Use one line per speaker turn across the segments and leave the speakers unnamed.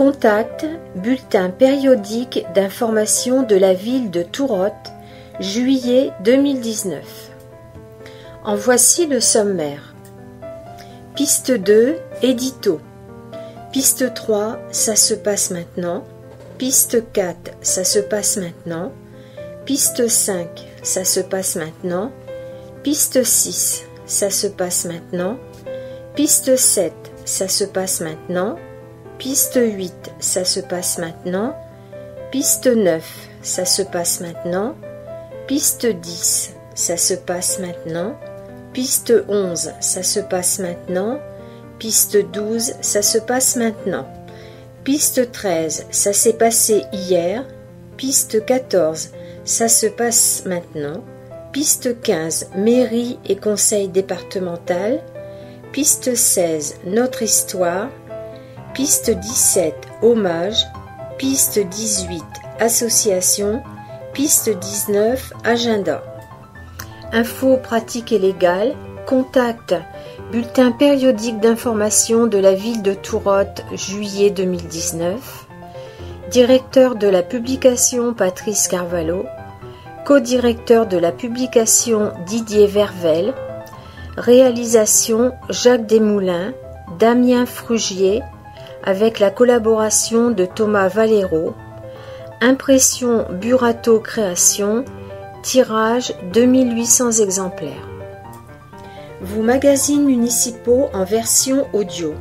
Contact, bulletin périodique d'information de la ville de Tourotte, juillet 2019. En voici le sommaire. Piste 2, édito. Piste 3, ça se passe maintenant. Piste 4, ça se passe maintenant. Piste 5, ça se passe maintenant. Piste 6, ça se passe maintenant. Piste 7, ça se passe maintenant. Piste 8, ça se passe maintenant. Piste 9, ça se passe maintenant. Piste 10, ça se passe maintenant. Piste 11, ça se passe maintenant. Piste 12, ça se passe maintenant. Piste 13, ça s'est passé hier. Piste 14, ça se passe maintenant. Piste 15, mairie et conseil départemental. Piste 16, notre histoire. Piste 17, hommage. Piste 18, association. Piste 19, agenda. Infos pratiques et légales. Contact. Bulletin périodique d'information de la ville de Tourotte, juillet 2019. Directeur de la publication Patrice Carvalho. Co-directeur de la publication Didier Vervel. Réalisation Jacques Desmoulins, Damien Frugier, avec la collaboration de Thomas Valero. Impression Burato Création, tirage 2800 exemplaires. Vos magazines municipaux en version audio.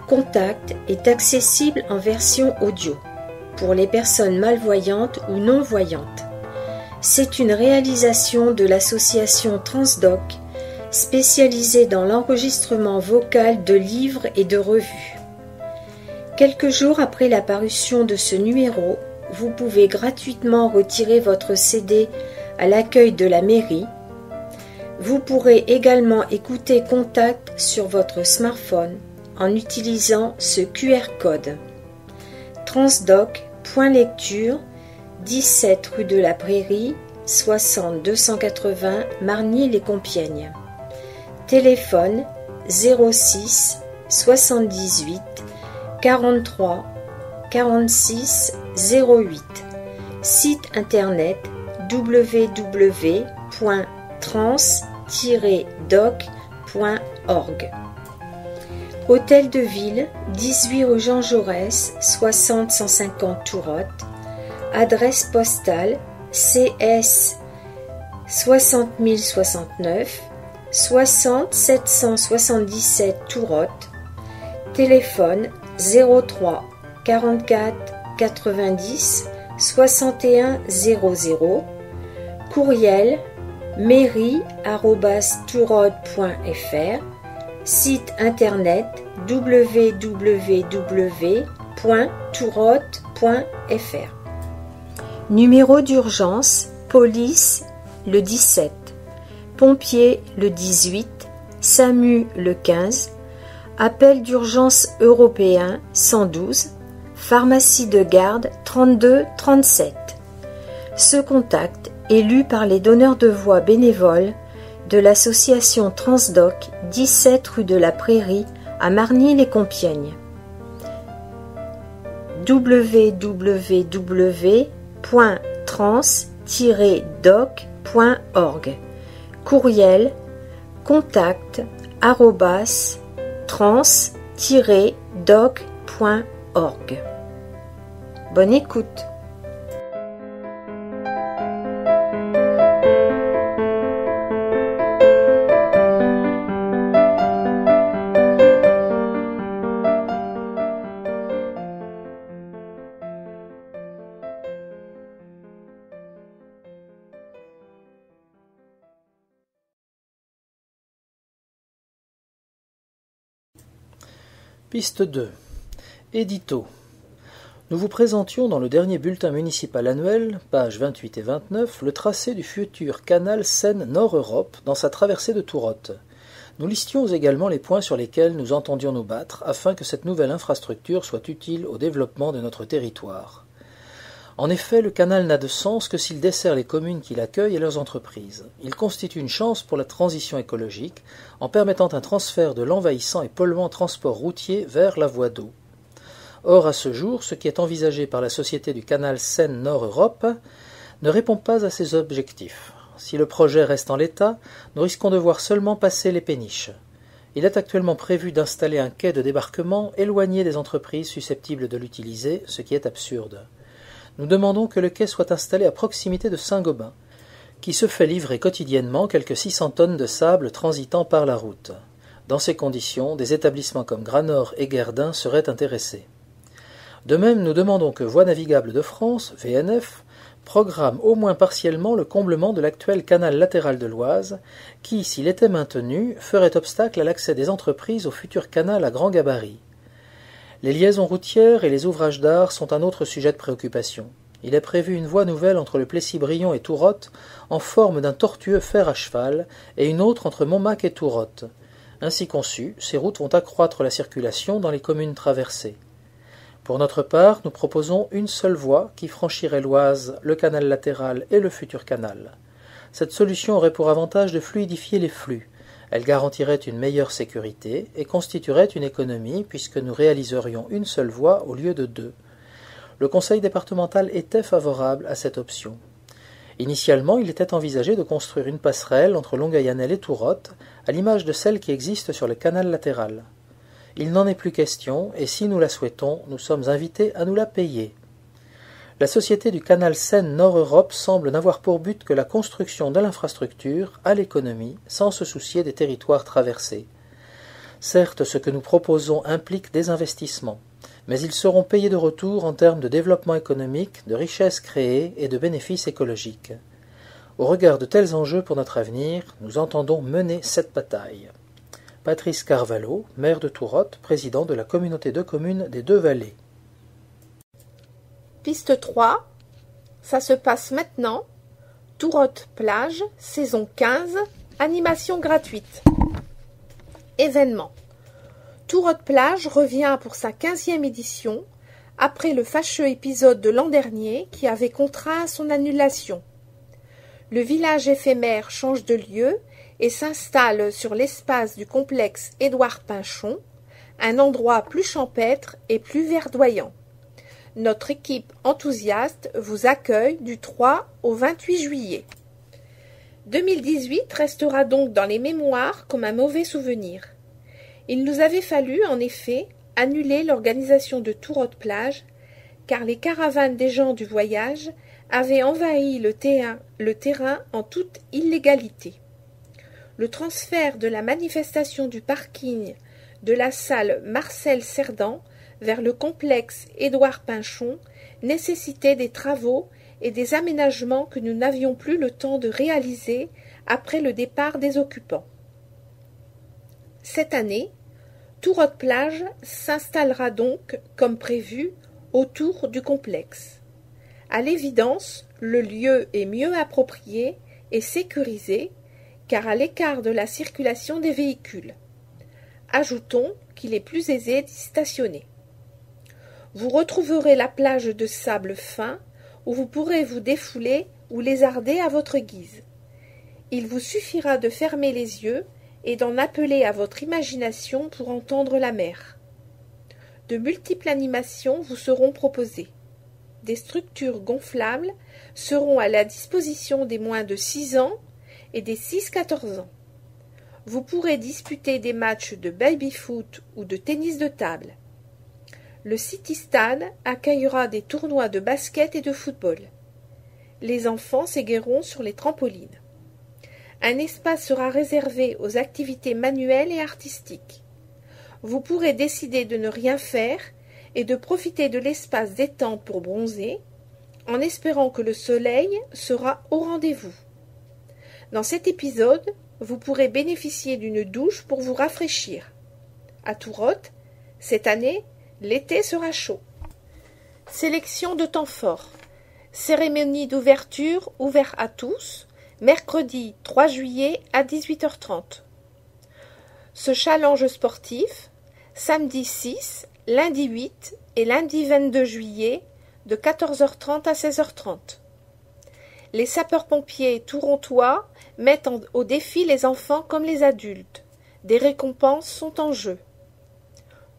Contact est accessible en version audio pour les personnes malvoyantes ou non-voyantes. C'est une réalisation de l'association Transdoc, spécialisée dans l'enregistrement vocal de livres et de revues. Quelques jours après la parution de ce numéro, vous pouvez gratuitement retirer votre CD à l'accueil de la mairie. Vous pourrez également écouter Contact sur votre smartphone en utilisant ce QR code. Transdoc, point lecture, 17 rue de la Prairie, 60 280 Margny-les-Compiègnes. Téléphone 06 78 43 46 08. Site internet www.trans-doc.org. Hôtel de Ville, 18 rue Jean Jaurès, 60 150 Tourotte. Adresse postale CS 60 069 60 777 Tourotte. Téléphone 03 44 90 61 00. Courriel mairie@tourotte.fr. Site internet www.tourotte.fr. Numéro d'urgence, police le 17, pompiers le 18, SAMU le 15, appel d'urgence européen 112, pharmacie de garde 32 37. Ce contact est lu par les donneurs de voix bénévoles de l'association Transdoc, 17 rue de la Prairie à Margny-les-Compiègnes. www.trans-doc.org. Courriel contact@trans-doc.org. Bonne écoute.
Piste 2. Édito. Nous vous présentions dans le dernier bulletin municipal annuel, pages 28 et 29, le tracé du futur canal Seine-Nord-Europe dans sa traversée de Tourotte. Nous listions également les points sur lesquels nous entendions nous battre afin que cette nouvelle infrastructure soit utile au développement de notre territoire. En effet, le canal n'a de sens que s'il dessert les communes qui l'accueillent et leurs entreprises. Il constitue une chance pour la transition écologique en permettant un transfert de l'envahissant et polluant transport routier vers la voie d'eau. Or, à ce jour, ce qui est envisagé par la Société du canal Seine-Nord-Europe ne répond pas à ces objectifs. Si le projet reste en l'état, nous risquons de voir seulement passer les péniches. Il est actuellement prévu d'installer un quai de débarquement éloigné des entreprises susceptibles de l'utiliser, ce qui est absurde. Nous demandons que le quai soit installé à proximité de Saint-Gobain, qui se fait livrer quotidiennement quelques 600 tonnes de sable transitant par la route. Dans ces conditions, des établissements comme Granor et Guerdin seraient intéressés. De même, nous demandons que Voies navigables de France, VNF, programme au moins partiellement le comblement de l'actuel canal latéral de l'Oise, qui, s'il était maintenu, ferait obstacle à l'accès des entreprises au futur canal à grand gabarit. Les liaisons routières et les ouvrages d'art sont un autre sujet de préoccupation. Il est prévu une voie nouvelle entre le Plessis-Brion et Tourotte, en forme d'un tortueux fer à cheval, et une autre entre Montmac et Tourotte. Ainsi conçues, ces routes vont accroître la circulation dans les communes traversées. Pour notre part, nous proposons une seule voie qui franchirait l'Oise, le canal latéral et le futur canal. Cette solution aurait pour avantage de fluidifier les flux. Elle garantirait une meilleure sécurité et constituerait une économie puisque nous réaliserions une seule voie au lieu de deux. Le conseil départemental était favorable à cette option. Initialement, il était envisagé de construire une passerelle entre Longueuil-Annel et Tourotte, à l'image de celle qui existe sur le canal latéral. Il n'en est plus question, et si nous la souhaitons, nous sommes invités à nous la payer. La Société du canal Seine-Nord-Europe semble n'avoir pour but que la construction de l'infrastructure à l'économie, sans se soucier des territoires traversés. Certes, ce que nous proposons implique des investissements, mais ils seront payés de retour en termes de développement économique, de richesses créées et de bénéfices écologiques. Au regard de tels enjeux pour notre avenir, nous entendons mener cette bataille. Patrice Carvalho, maire de Tourotte, président de la communauté de communes des Deux-Vallées.
Piste 3, ça se passe maintenant. Tourotte plage, saison 15, animation gratuite. Événement. Tourotte plage revient pour sa 15e édition, après le fâcheux épisode de l'an dernier qui avait contraint son annulation. Le village éphémère change de lieu et s'installe sur l'espace du complexe Édouard Pinchon, un endroit plus champêtre et plus verdoyant. Notre équipe enthousiaste vous accueille du 3 au 28 juillet. 2018 restera donc dans les mémoires comme un mauvais souvenir. Il nous avait fallu, en effet, annuler l'organisation de Tourotte plage, car les caravanes des gens du voyage avaient envahi le terrain en toute illégalité. Le transfert de la manifestation du parking de la salle Marcel Cerdan vers le complexe Édouard Pinchon nécessitait des travaux et des aménagements que nous n'avions plus le temps de réaliser après le départ des occupants. Cette année, Tourotte plage s'installera donc, comme prévu, autour du complexe. À l'évidence, le lieu est mieux approprié et sécurisé, car à l'écart de la circulation des véhicules. Ajoutons qu'il est plus aisé d'y stationner. Vous retrouverez la plage de sable fin, où vous pourrez vous défouler ou lézarder à votre guise. Il vous suffira de fermer les yeux et d'en appeler à votre imagination pour entendre la mer. De multiples animations vous seront proposées. Des structures gonflables seront à la disposition des moins de 6 ans et des 6-14 ans. Vous pourrez disputer des matchs de baby-foot ou de tennis de table. Le City Stade accueillera des tournois de basket et de football. Les enfants s'éguerront sur les trampolines. Un espace sera réservé aux activités manuelles et artistiques. Vous pourrez décider de ne rien faire et de profiter de l'espace détente pour bronzer, en espérant que le soleil sera au rendez-vous. Dans cet épisode, vous pourrez bénéficier d'une douche pour vous rafraîchir. À Tourotte, cette année, l'été sera chaud. Sélection de temps forts. Cérémonie d'ouverture ouverte à tous, mercredi 3 juillet à 18h30. Ce challenge sportif, samedi 6, lundi 8 et lundi 22 juillet, de 14h30 à 16h30. Les sapeurs-pompiers tourontois mettent au défi les enfants comme les adultes. Des récompenses sont en jeu.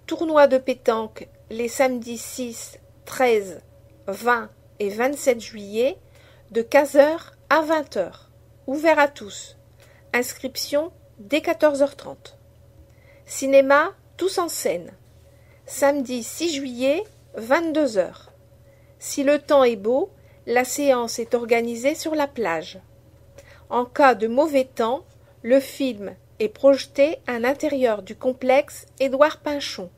Tournoi de pétanque les samedis 6, 13, 20 et 27 juillet de 15h à 20h. Ouvert à tous. Inscription dès 14h30. Cinéma Tous en scène. Samedi 6 juillet, 22h. Si le temps est beau, la séance est organisée sur la plage. En cas de mauvais temps, le film est projeté à l'intérieur du complexe Édouard Pinchon.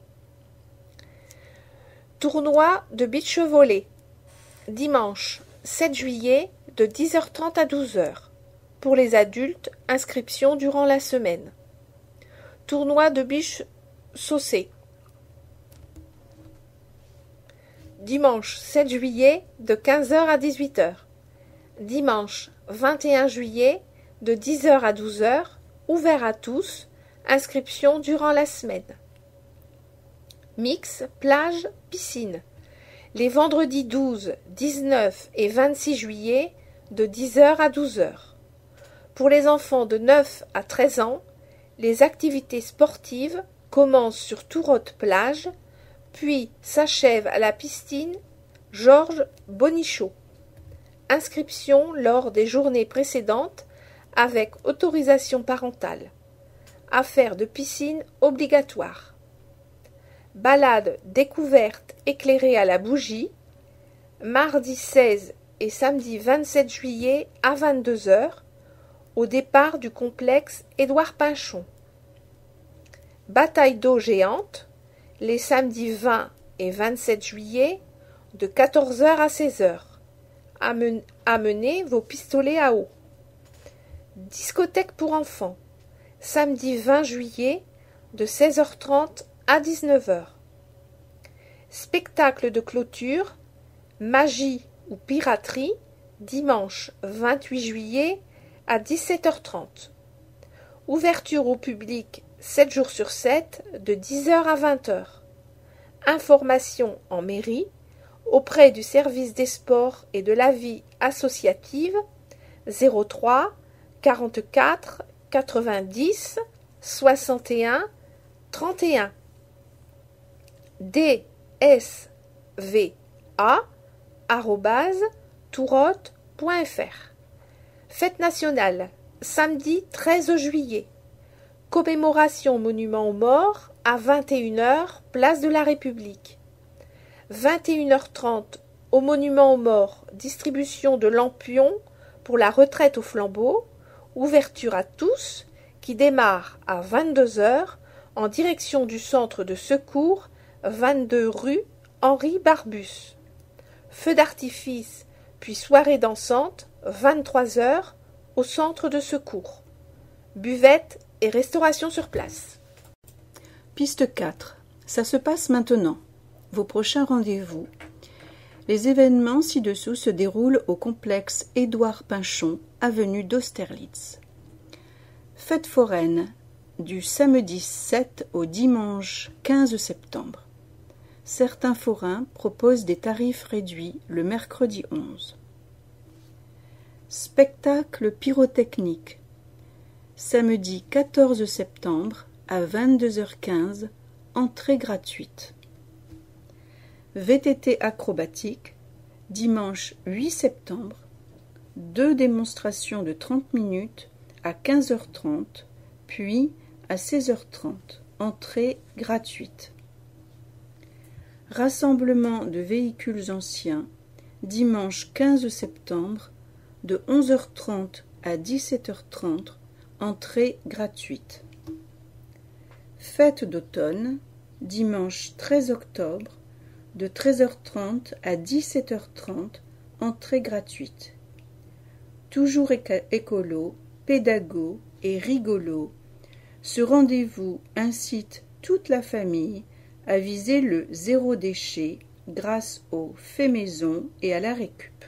Tournoi de beach volley. Dimanche 7 juillet de 10h30 à 12h. Pour les adultes, inscription durant la semaine. Tournoi de beach saucé. Dimanche 7 juillet de 15h à 18h. Dimanche 21 juillet de 10h à 12h, ouvert à tous, inscription durant la semaine. Mix, plage, piscine. Les vendredis 12, 19 et 26 juillet de 10h à 12h. Pour les enfants de 9 à 13 ans, les activités sportives commencent sur Tourotte plage, puis s'achèvent à la piscine Georges Bonichot. Inscription lors des journées précédentes avec autorisation parentale. Affaire de piscine obligatoire. Balade découverte éclairée à la bougie, mardi 16 et samedi 27 juillet à 22h, au départ du complexe Édouard Pinchon. Bataille d'eau géante, les samedis 20 et 27 juillet, de 14h à 16h. Amenez vos pistolets à eau. Discothèque pour enfants, samedi 20 juillet, de 16h30 à 19h. Spectacle de clôture, magie ou piraterie, dimanche 28 juillet à 17h30. Ouverture au public 7 jours sur 7 de 10h à 20h. Information en mairie, auprès du service des sports et de la vie associative 03 44 90 61 31. dsva@tourotte.fr. Fête nationale, samedi 13 juillet. Commémoration monument aux morts à 21h, place de la République. 21h30 au monument aux morts, distribution de lampions pour la retraite au flambeau, ouverture à tous, qui démarre à 22h en direction du centre de secours 22 rue Henri Barbus. Feu d'artifice, puis soirée dansante, 23h, au centre de secours. Buvette et restauration sur place.
Piste 4. Ça se passe maintenant. Vos prochains rendez-vous. Les événements ci-dessous se déroulent au complexe Édouard Pinchon, avenue d'Austerlitz. Fête foraine, du samedi 7 au dimanche 15 septembre. Certains forains proposent des tarifs réduits le mercredi 11. Spectacle pyrotechnique. Samedi 14 septembre à 22h15, entrée gratuite. VTT acrobatique, dimanche 8 septembre, 2 démonstrations de 30 minutes à 15h30, puis à 16h30, entrée gratuite. Rassemblement de véhicules anciens, dimanche 15 septembre, de 11h30 à 17h30, entrée gratuite. Fête d'automne, dimanche 13 octobre, de 13h30 à 17h30, entrée gratuite. Toujours écolo, pédago et rigolo, ce rendez-vous incite toute la famille à viser le zéro déchet grâce au fait maison et à la récup.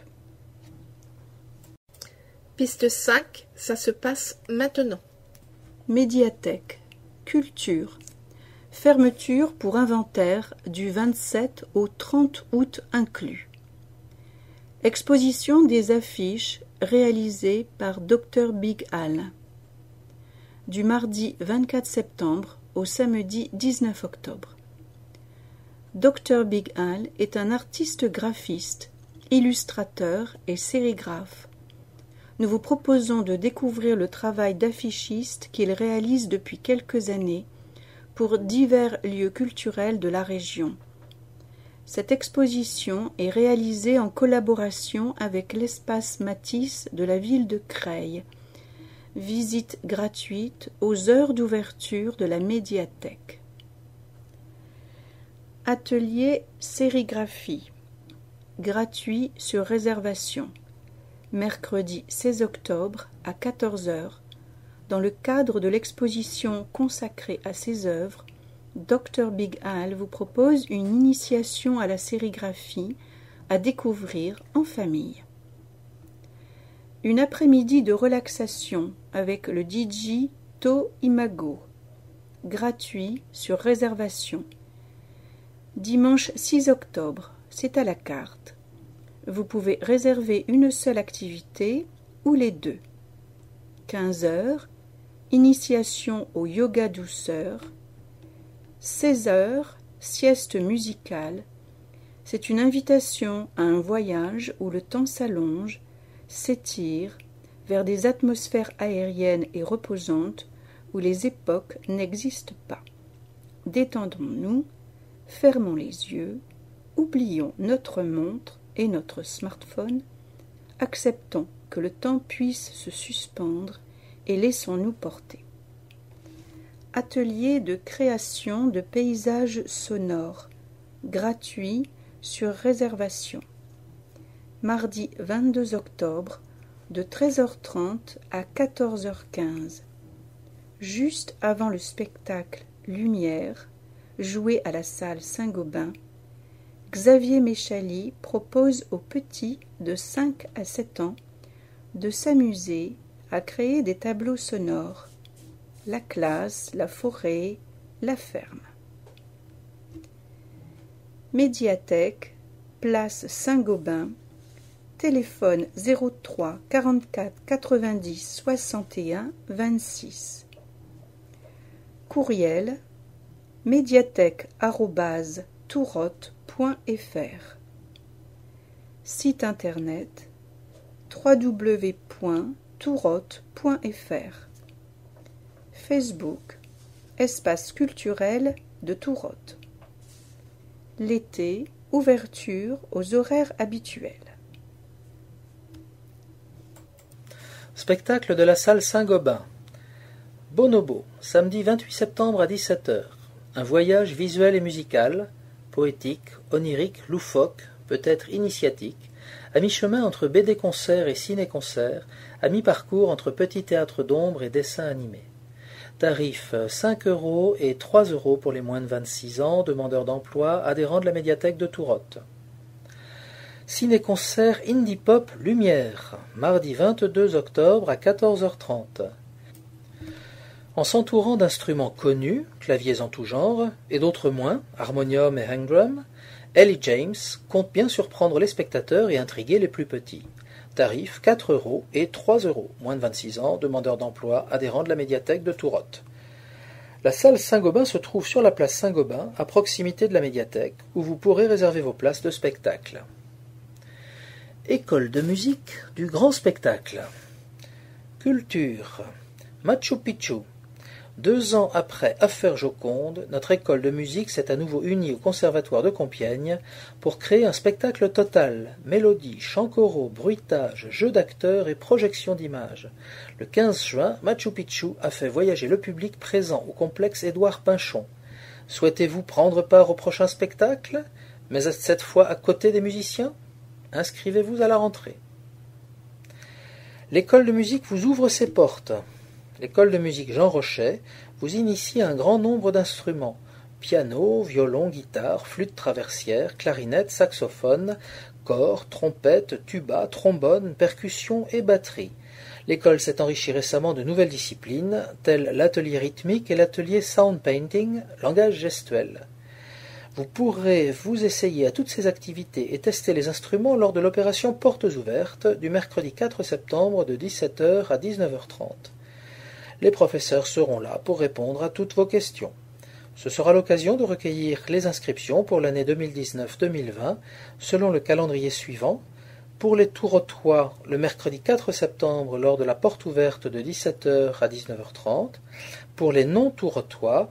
Piste 5, ça se passe maintenant.
Médiathèque, culture, fermeture pour inventaire du 27 au 30 août inclus. Exposition des affiches réalisées par Dr Big Al. Du mardi 24 septembre au samedi 19 octobre. Dr Big Al est un artiste graphiste, illustrateur et sérigraphe. Nous vous proposons de découvrir le travail d'affichiste qu'il réalise depuis quelques années pour divers lieux culturels de la région. Cette exposition est réalisée en collaboration avec l'espace Matisse de la ville de Creil. Visite gratuite aux heures d'ouverture de la médiathèque. Atelier sérigraphie. Gratuit sur réservation. Mercredi 16 octobre à 14 h, dans le cadre de l'exposition consacrée à ses œuvres, Dr Big Al vous propose une initiation à la sérigraphie à découvrir en famille. Une après-midi de relaxation avec le DJ To Imago, gratuit sur réservation. Dimanche 6 octobre, c'est à la carte. Vous pouvez réserver une seule activité ou les deux. 15 h, initiation au yoga douceur. 16 h, sieste musicale. C'est une invitation à un voyage où le temps s'allonge, s'étire vers des atmosphères aériennes et reposantes où les époques n'existent pas. Détendons-nous, fermons les yeux, oublions notre montre et notre smartphone, acceptons que le temps puisse se suspendre et laissons-nous porter. Atelier de création de paysages sonores, gratuit sur réservation. Mardi 22 octobre, de 13h30 à 14h15. Juste avant le spectacle Lumière, joué à la salle Saint-Gobain, Xavier Méchali propose aux petits de 5 à 7 ans de s'amuser à créer des tableaux sonores. La classe, la forêt, la ferme. Médiathèque, place Saint-Gobain, téléphone 03 44 90 61 26. Courriel médiathèque@tourotte.fr. Site internet www.tourotte.fr. Facebook, espace culturel de Tourotte. L'été, ouverture aux horaires habituels.
Spectacle de la salle Saint-Gobain. Bonobo, samedi 28 septembre à 17 h. Un voyage visuel et musical, poétique, onirique, loufoque, peut-être initiatique, à mi-chemin entre BD-concert et ciné-concert, à mi-parcours entre petit théâtre d'ombre et dessin animé. Tarifs 5 € et 3 € pour les moins de 26 ans, demandeurs d'emploi, adhérents de la médiathèque de Tourotte. Ciné-concert Indie Pop Lumière, mardi 22 octobre à 14h30. En s'entourant d'instruments connus, claviers en tout genre, et d'autres moins, harmonium et hang drum, Ellie James compte bien surprendre les spectateurs et intriguer les plus petits. Tarifs 4 € et 3 €, moins de 26 ans, demandeurs d'emploi, adhérents de la médiathèque de Tourotte. La salle Saint-Gobain se trouve sur la place Saint-Gobain, à proximité de la médiathèque, où vous pourrez réserver vos places de spectacle. École de musique du grand spectacle. Culture. Machu Picchu. 2 ans après Affaire Joconde, notre école de musique s'est à nouveau unie au Conservatoire de Compiègne pour créer un spectacle total, mélodie, chants choraux, bruitage, jeu d'acteurs et projection d'images. Le 15 juin, Machu Picchu a fait voyager le public présent au complexe Édouard Pinchon. Souhaitez-vous prendre part au prochain spectacle, mais cette fois à côté des musiciens ? Inscrivez-vous à la rentrée. L'école de musique vous ouvre ses portes. L'école de musique Jean Rochet vous initie à un grand nombre d'instruments. Piano, violon, guitare, flûte traversière, clarinette, saxophone, cor, trompette, tuba, trombone, percussion et batterie. L'école s'est enrichie récemment de nouvelles disciplines, telles l'atelier rythmique et l'atelier sound painting, langage gestuel. Vous pourrez vous essayer à toutes ces activités et tester les instruments lors de l'opération Portes ouvertes du mercredi 4 septembre de 17 h à 19 h 30. Les professeurs seront là pour répondre à toutes vos questions. Ce sera l'occasion de recueillir les inscriptions pour l'année 2019-2020 selon le calendrier suivant. Pour les Tourotois, le mercredi 4 septembre lors de la porte ouverte de 17h à 19h30. Pour les non-Tourotois,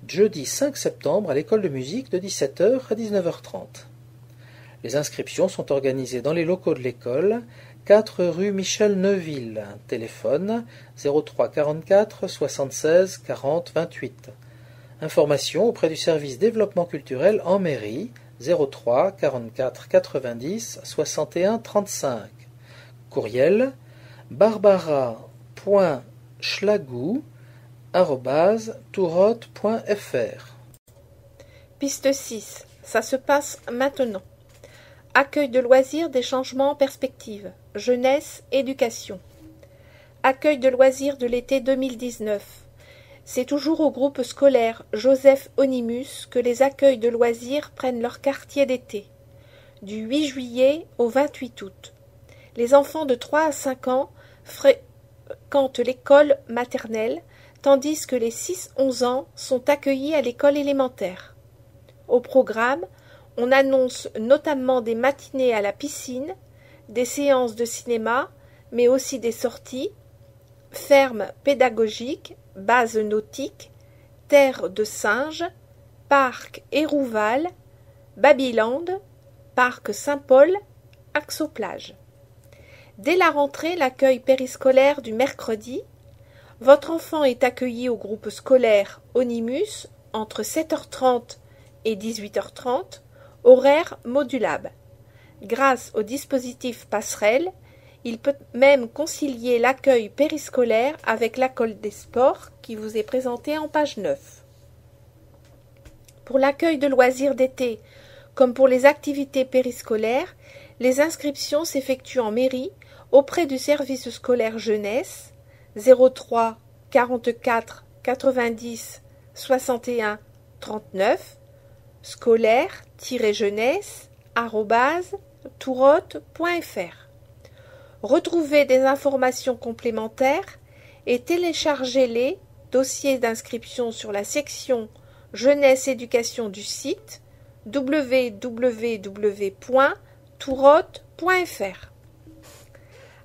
jeudi 5 septembre à l'école de musique de 17h à 19h30. Les inscriptions sont organisées dans les locaux de l'école, 4 rue Michel Neuville, téléphone 03 44 76 40 28. Informations auprès du service développement culturel en mairie 03 44 90 61 35. Courriel barbara.schlagou@tourotte.fr.
Piste 6. Ça se passe maintenant. Accueil de loisirs des changements en perspective. Jeunesse, éducation. Accueil de loisirs de l'été 2019. C'est toujours au groupe scolaire Joseph Onimus que les accueils de loisirs prennent leur quartier d'été. Du 8 juillet au 28 août. Les enfants de 3 à 5 ans fréquentent l'école maternelle, tandis que les 6-11 ans sont accueillis à l'école élémentaire. Au programme, on annonce notamment des matinées à la piscine, des séances de cinéma, mais aussi des sorties, fermes pédagogiques, bases nautiques, terre de singes, parc Hérouval, Babyland, parc Saint-Paul, Axoplage. Dès la rentrée, l'accueil périscolaire du mercredi, votre enfant est accueilli au groupe scolaire Onimus entre 7h30 et 18h30, horaire modulable. Grâce au dispositif passerelle, il peut même concilier l'accueil périscolaire avec l'école des sports qui vous est présentée en page 9. Pour l'accueil de loisirs d'été, comme pour les activités périscolaires, les inscriptions s'effectuent en mairie auprès du service scolaire jeunesse 03 44 90 61 39 scolaire-jeunesse@tourotte.fr. Retrouvez des informations complémentaires et téléchargez les dossiers d'inscription sur la section Jeunesse Éducation du site www.tourotte.fr.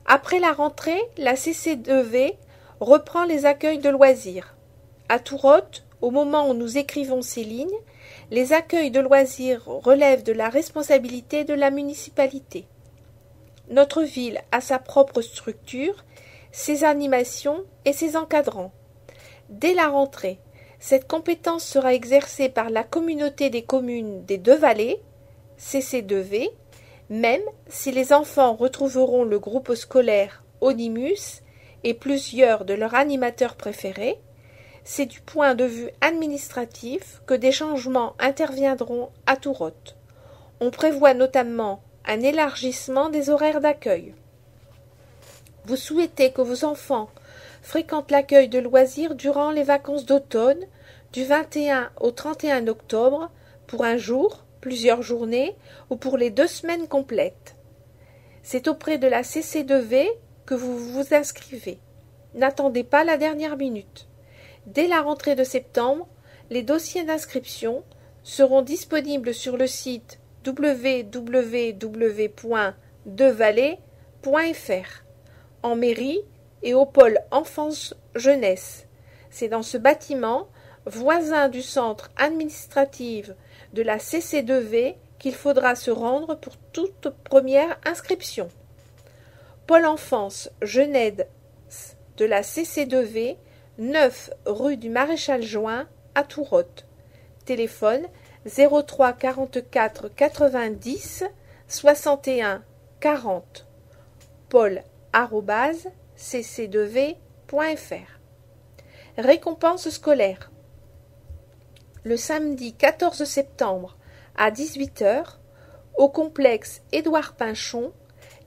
Après la rentrée, la CC2V reprend les accueils de loisirs. À Tourotte, au moment où nous écrivons ces lignes, les accueils de loisirs relèvent de la responsabilité de la municipalité. Notre ville a sa propre structure, ses animations et ses encadrants. Dès la rentrée, cette compétence sera exercée par la communauté des communes des deux vallées, CC2V, même si les enfants retrouveront le groupe scolaire Onimus et plusieurs de leurs animateurs préférés. C'est du point de vue administratif que des changements interviendront à Tourotte. On prévoit notamment un élargissement des horaires d'accueil. Vous souhaitez que vos enfants fréquentent l'accueil de loisirs durant les vacances d'automne, du 21 au 31 octobre, pour un jour, plusieurs journées ou pour les 2 semaines complètes. C'est auprès de la CC2V que vous vous inscrivez. N'attendez pas la dernière minute. Dès la rentrée de septembre, les dossiers d'inscription seront disponibles sur le site www.devallée.fr, en mairie et au pôle enfance-jeunesse. C'est dans ce bâtiment, voisin du centre administratif de la CC2V, qu'il faudra se rendre pour toute première inscription. Pôle enfance jeunesse de la CC2V, 9 rue du Maréchal Juin à Tourotte. Téléphone 03 44 90 61 40. paul@cc2v.fr. Récompense scolaire. Le samedi 14 septembre à 18h, au complexe Édouard Pinchon,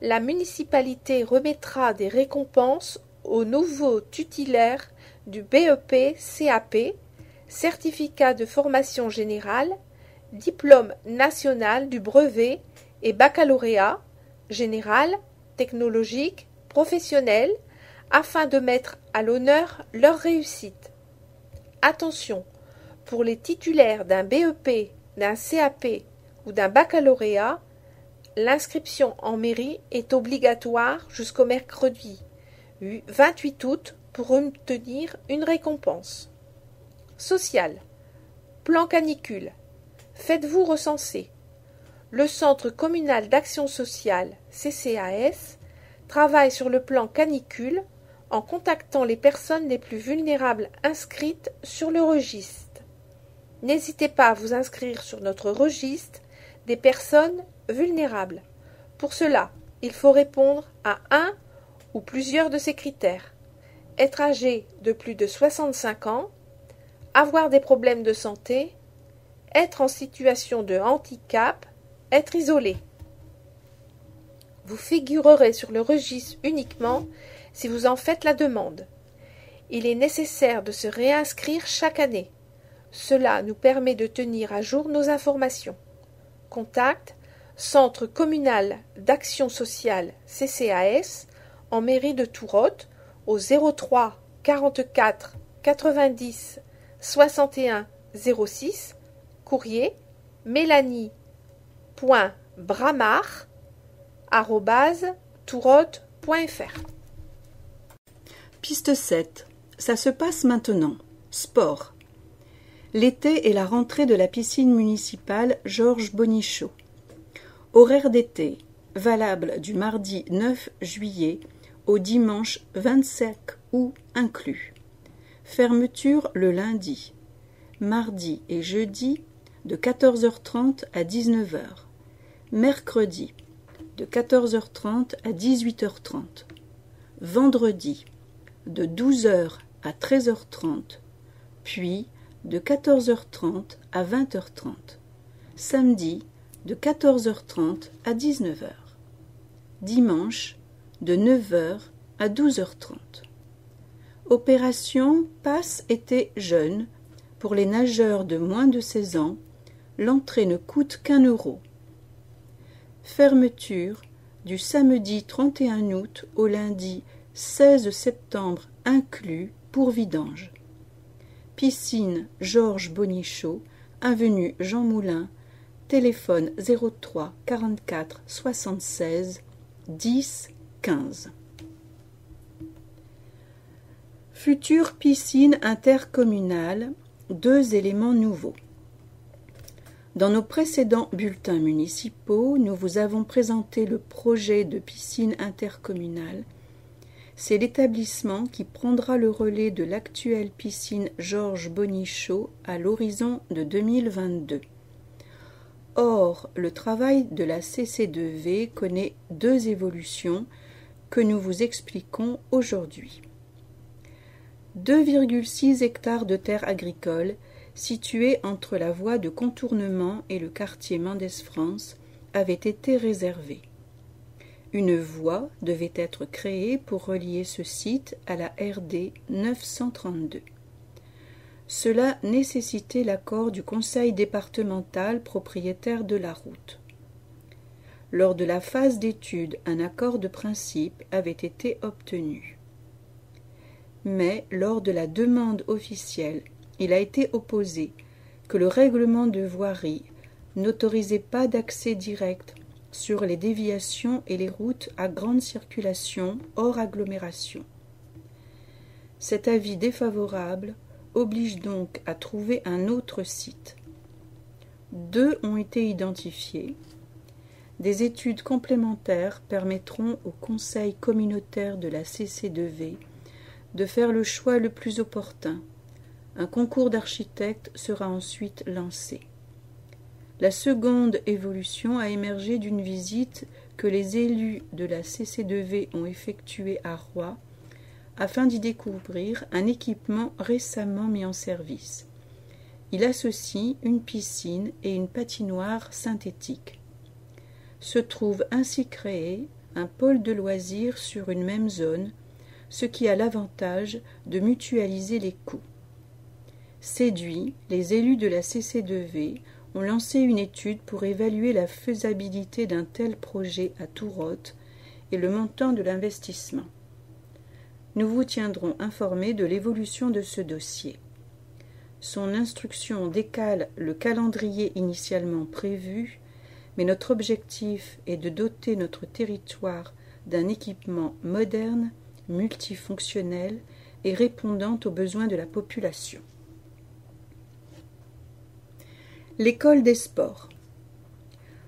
la municipalité remettra des récompenses aux nouveaux titulaires du BEP-CAP, certificat de formation générale, diplôme national du brevet et baccalauréat général, technologique, professionnel, afin de mettre à l'honneur leur réussite. Attention, Pour les titulaires d'un BEP, d'un CAP ou d'un baccalauréat, l'inscription en mairie est obligatoire jusqu'au mercredi 28 août pour obtenir une récompense. Social. Plan canicule. Faites-vous recenser. Le Centre communal d'action sociale, CCAS, travaille sur le plan canicule en contactant les personnes les plus vulnérables inscrites sur le registre. N'hésitez pas à vous inscrire sur notre registre des personnes vulnérables. Pour cela, il faut répondre à un ou plusieurs de ces critères. Être âgé de plus de 65 ans, avoir des problèmes de santé, être en situation de handicap, être isolé. Vous figurerez sur le registre uniquement si vous en faites la demande. Il est nécessaire de se réinscrire chaque année. Cela nous permet de tenir à jour nos informations. Contact Centre communal d'action sociale CCAS en mairie de Tourotte au 03 44 90 61 06, courrier mélanie.bramar@tourotte.fr.
Piste 7. Ça se passe maintenant. Sport. L'été est la rentrée de la piscine municipale Georges Bonichot. Horaire d'été, valable du mardi 9 juillet au dimanche 25 août inclus. Fermeture le lundi, mardi et jeudi de 14h30 à 19h. Mercredi de 14h30 à 18h30. Vendredi de 12h à 13h30, puis de 14h30 à 20h30. Samedi de 14h30 à 19h. Dimanche de 9h à 12h30. Opération Passe-été jeune. Pour les nageurs de moins de 16 ans, l'entrée ne coûte qu'1 euro. Fermeture du samedi 31 août au lundi 16 septembre inclus pour vidange. Piscine Georges Bonichot, avenue Jean Moulin, téléphone 03 44 76 10 15. Future piscine intercommunale, 2 éléments nouveaux. Dans nos précédents bulletins municipaux, nous vous avons présenté le projet de piscine intercommunale. C'est l'établissement qui prendra le relais de l'actuelle piscine Georges Bonichot à l'horizon de 2022. Or, le travail de la CC2V connaît 2 évolutions que nous vous expliquons aujourd'hui. 2,6 hectares de terres agricoles situées entre la voie de contournement et le quartier Mendès-France avaient été réservés. Une voie devait être créée pour relier ce site à la RD 932. Cela nécessitait l'accord du conseil départemental propriétaire de la route. Lors de la phase d'étude, un accord de principe avait été obtenu. Mais lors de la demande officielle, il a été opposé que le règlement de voirie n'autorisait pas d'accès direct sur les déviations et les routes à grande circulation hors agglomération. Cet avis défavorable oblige donc à trouver un autre site. 2 ont été identifiés. Des études complémentaires permettront au conseil communautaire de la CC2V de faire le choix le plus opportun. Un concours d'architectes sera ensuite lancé. La seconde évolution a émergé d'une visite que les élus de la CC2V ont effectuée à Roy afin d'y découvrir un équipement récemment mis en service. Il associe une piscine et une patinoire synthétique. Se trouve ainsi créé un pôle de loisirs sur une même zone, ce qui a l'avantage de mutualiser les coûts. Séduits, les élus de la CC2V ont lancé une étude pour évaluer la faisabilité d'un tel projet à Tourotte et le montant de l'investissement. Nous vous tiendrons informés de l'évolution de ce dossier. Son instruction décale le calendrier initialement prévu, mais notre objectif est de doter notre territoire d'un équipement moderne, multifonctionnel et répondant aux besoins de la population. L'école des sports.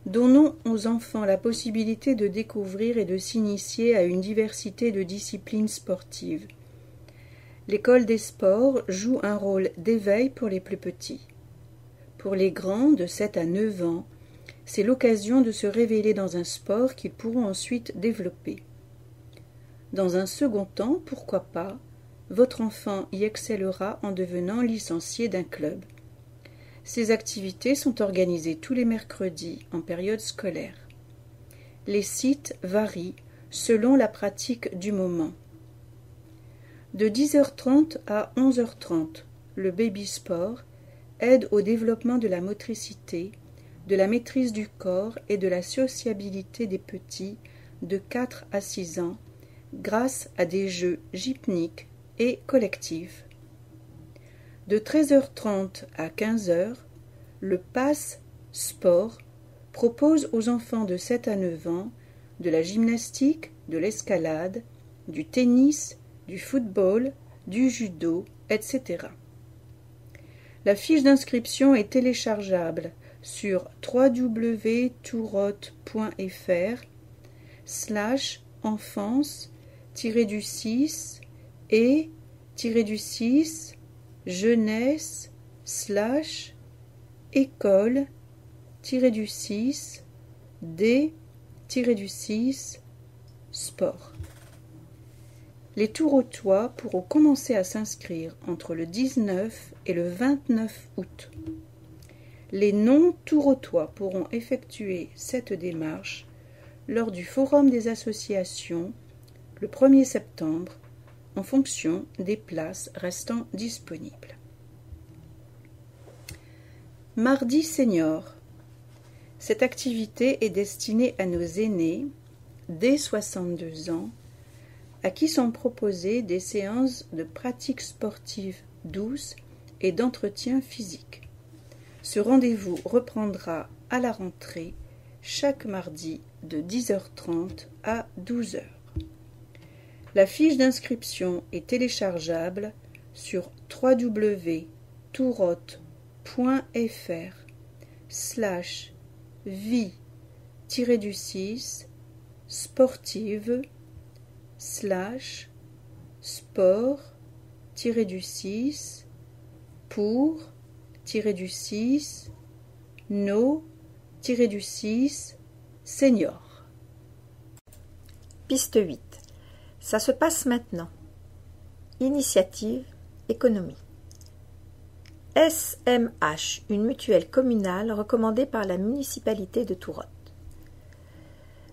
Donnons aux enfants la possibilité de découvrir et de s'initier à une diversité de disciplines sportives. L'école des sports joue un rôle d'éveil pour les plus petits. Pour les grands, de 7 à 9 ans, c'est l'occasion de se révéler dans un sport qu'ils pourront ensuite développer. Dans un second temps, pourquoi pas, votre enfant y excellera en devenant licencié d'un club. Ces activités sont organisées tous les mercredis en période scolaire. Les sites varient selon la pratique du moment. De 10h30 à 11h30, le baby sport aide au développement de la motricité, de la maîtrise du corps et de la sociabilité des petits de 4 à 6 ans grâce à des jeux hypniques et collectifs. De 13h30 à 15h, le Pass Sport propose aux enfants de 7 à 9 ans de la gymnastique, de l'escalade, du tennis, du football, du judo, etc. La fiche d'inscription est téléchargeable sur www.tourotte.fr/enfance-du-6 et-6 jeunesse/école-du-6 d-6 sport. Les Tourotois pourront commencer à s'inscrire entre le 19 et le 29 août. Les non-Tourotois pourront effectuer cette démarche lors du Forum des associations le 1er septembre en fonction des places restant disponibles. Mardi Senior. Cette activité est destinée à nos aînés, dès 62 ans, à qui sont proposées des séances de pratique sportive douce et d'entretien physique. Ce rendez-vous reprendra à la rentrée chaque mardi de 10h30 à 12h. La fiche d'inscription est téléchargeable sur www.tourotte.fr/vie-6 sportive/sport-6 pour-6 no-6 senior.
Piste 8. Ça se passe maintenant. Initiative, économie. SMH, une mutuelle communale recommandée par la municipalité de Tourotte.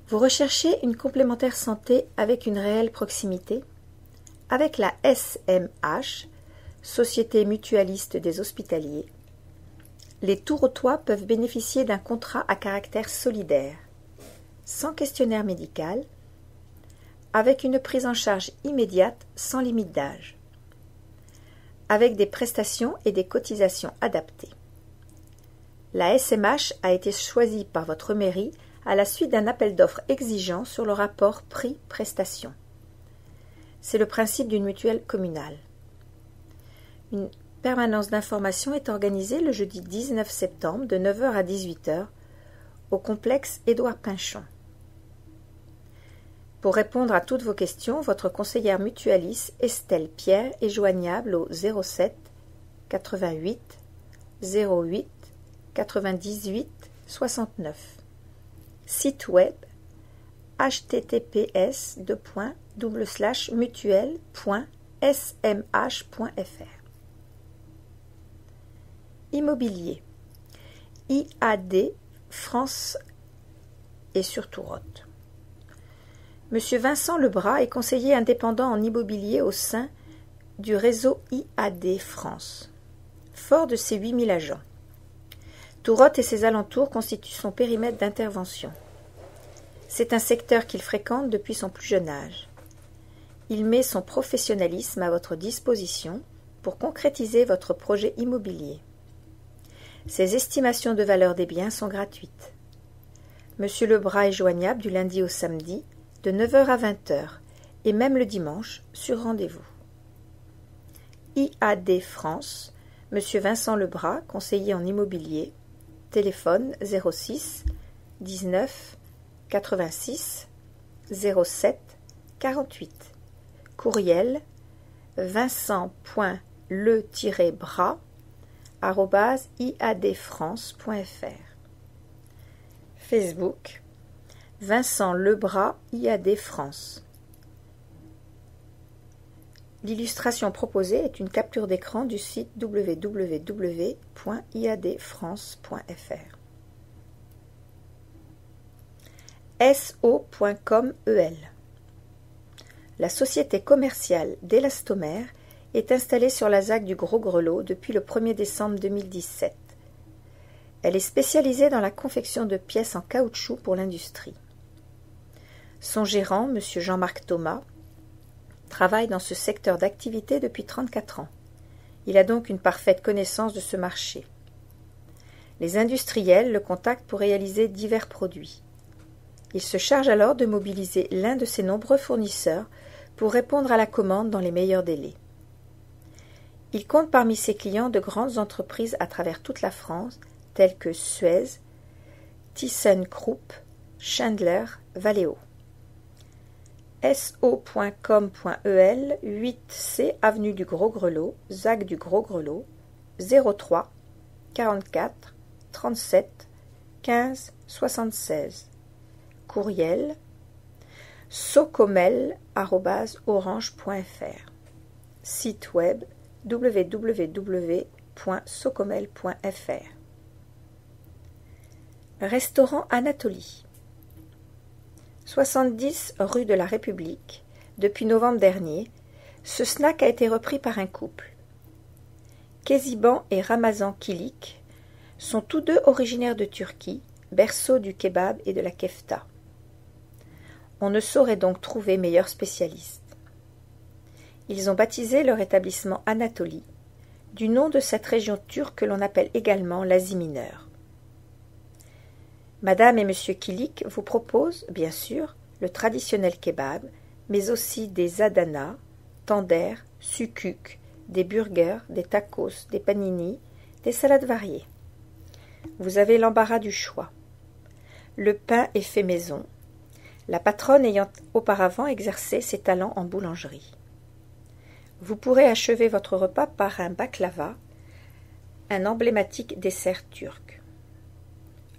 Vous recherchez une complémentaire santé avec une réelle proximité? Avec la SMH, Société mutualiste des hospitaliers, les Tourotois peuvent bénéficier d'un contrat à caractère solidaire, sans questionnaire médical, avec une prise en charge immédiate sans limite d'âge, avec des prestations et des cotisations adaptées. La SMH a été choisie par votre mairie à la suite d'un appel d'offres exigeant sur le rapport prix-prestation. C'est le principe d'une mutuelle communale. Une permanence d'information est organisée le jeudi 19 septembre de 9h à 18h au complexe Édouard Pinchon. Pour répondre à toutes vos questions, votre conseillère mutualiste Estelle Pierre est joignable au 07 88 08 98 69. Site web https://mutuelle.smh.fr. Immobilier. IAD France et sur Tourotte. Monsieur Vincent Lebras est conseiller indépendant en immobilier au sein du réseau IAD France. Fort de ses 8000 agents. Tourotte et ses alentours constituent son périmètre d'intervention. C'est un secteur qu'il fréquente depuis son plus jeune âge. Il met son professionnalisme à votre disposition pour concrétiser votre projet immobilier. Ces estimations de valeur des biens sont gratuites. Monsieur Lebras est joignable du lundi au samedi, de 9 h à 20 h, et même le dimanche, sur rendez-vous. IAD France, Monsieur Vincent Lebras, conseiller en immobilier, téléphone 06 19 86 07 48, courriel vincent.le-bras@iadfrance.fr. Facebook Vincent Lebras IAD France. L'illustration proposée est une capture d'écran du site www.iadfrance.fr. SO.com.EL. La société commerciale d'Élastomère est installée sur la ZAC du Gros Grelot depuis le 1er décembre 2017. Elle est spécialisée dans la confection de pièces en caoutchouc pour l'industrie. Son gérant, M. Jean-Marc Thomas, travaille dans ce secteur d'activité depuis 34 ans. Il a donc une parfaite connaissance de ce marché. Les industriels le contactent pour réaliser divers produits. Il se charge alors de mobiliser l'un de ses nombreux fournisseurs pour répondre à la commande dans les meilleurs délais. Il compte parmi ses clients de grandes entreprises à travers toute la France, telles que Suez, ThyssenKrupp, Chandler, Valeo. so.com.el, 8C avenue du Gros Grelot, ZAC du Gros Grelot, 03 44 37 15 76. Courriel socomel@orange.fr. Site web www.socomel.fr. Restaurant Anatolie, 70 rue de la République. Depuis novembre dernier, ce snack a été repris par un couple. Keziban et Ramazan Kilik sont tous deux originaires de Turquie, berceau du kebab et de la kefta. On ne saurait donc trouver meilleurs spécialistes. Ils ont baptisé leur établissement Anatolie, du nom de cette région turque que l'on appelle également l'Asie mineure. Madame et Monsieur Kilik vous proposent, bien sûr, le traditionnel kebab, mais aussi des Adana, tenders, sukuk, des burgers, des tacos, des panini, des salades variées. Vous avez l'embarras du choix. Le pain est fait maison, la patronne ayant auparavant exercé ses talents en boulangerie. Vous pourrez achever votre repas par un baklava, un emblématique dessert turc.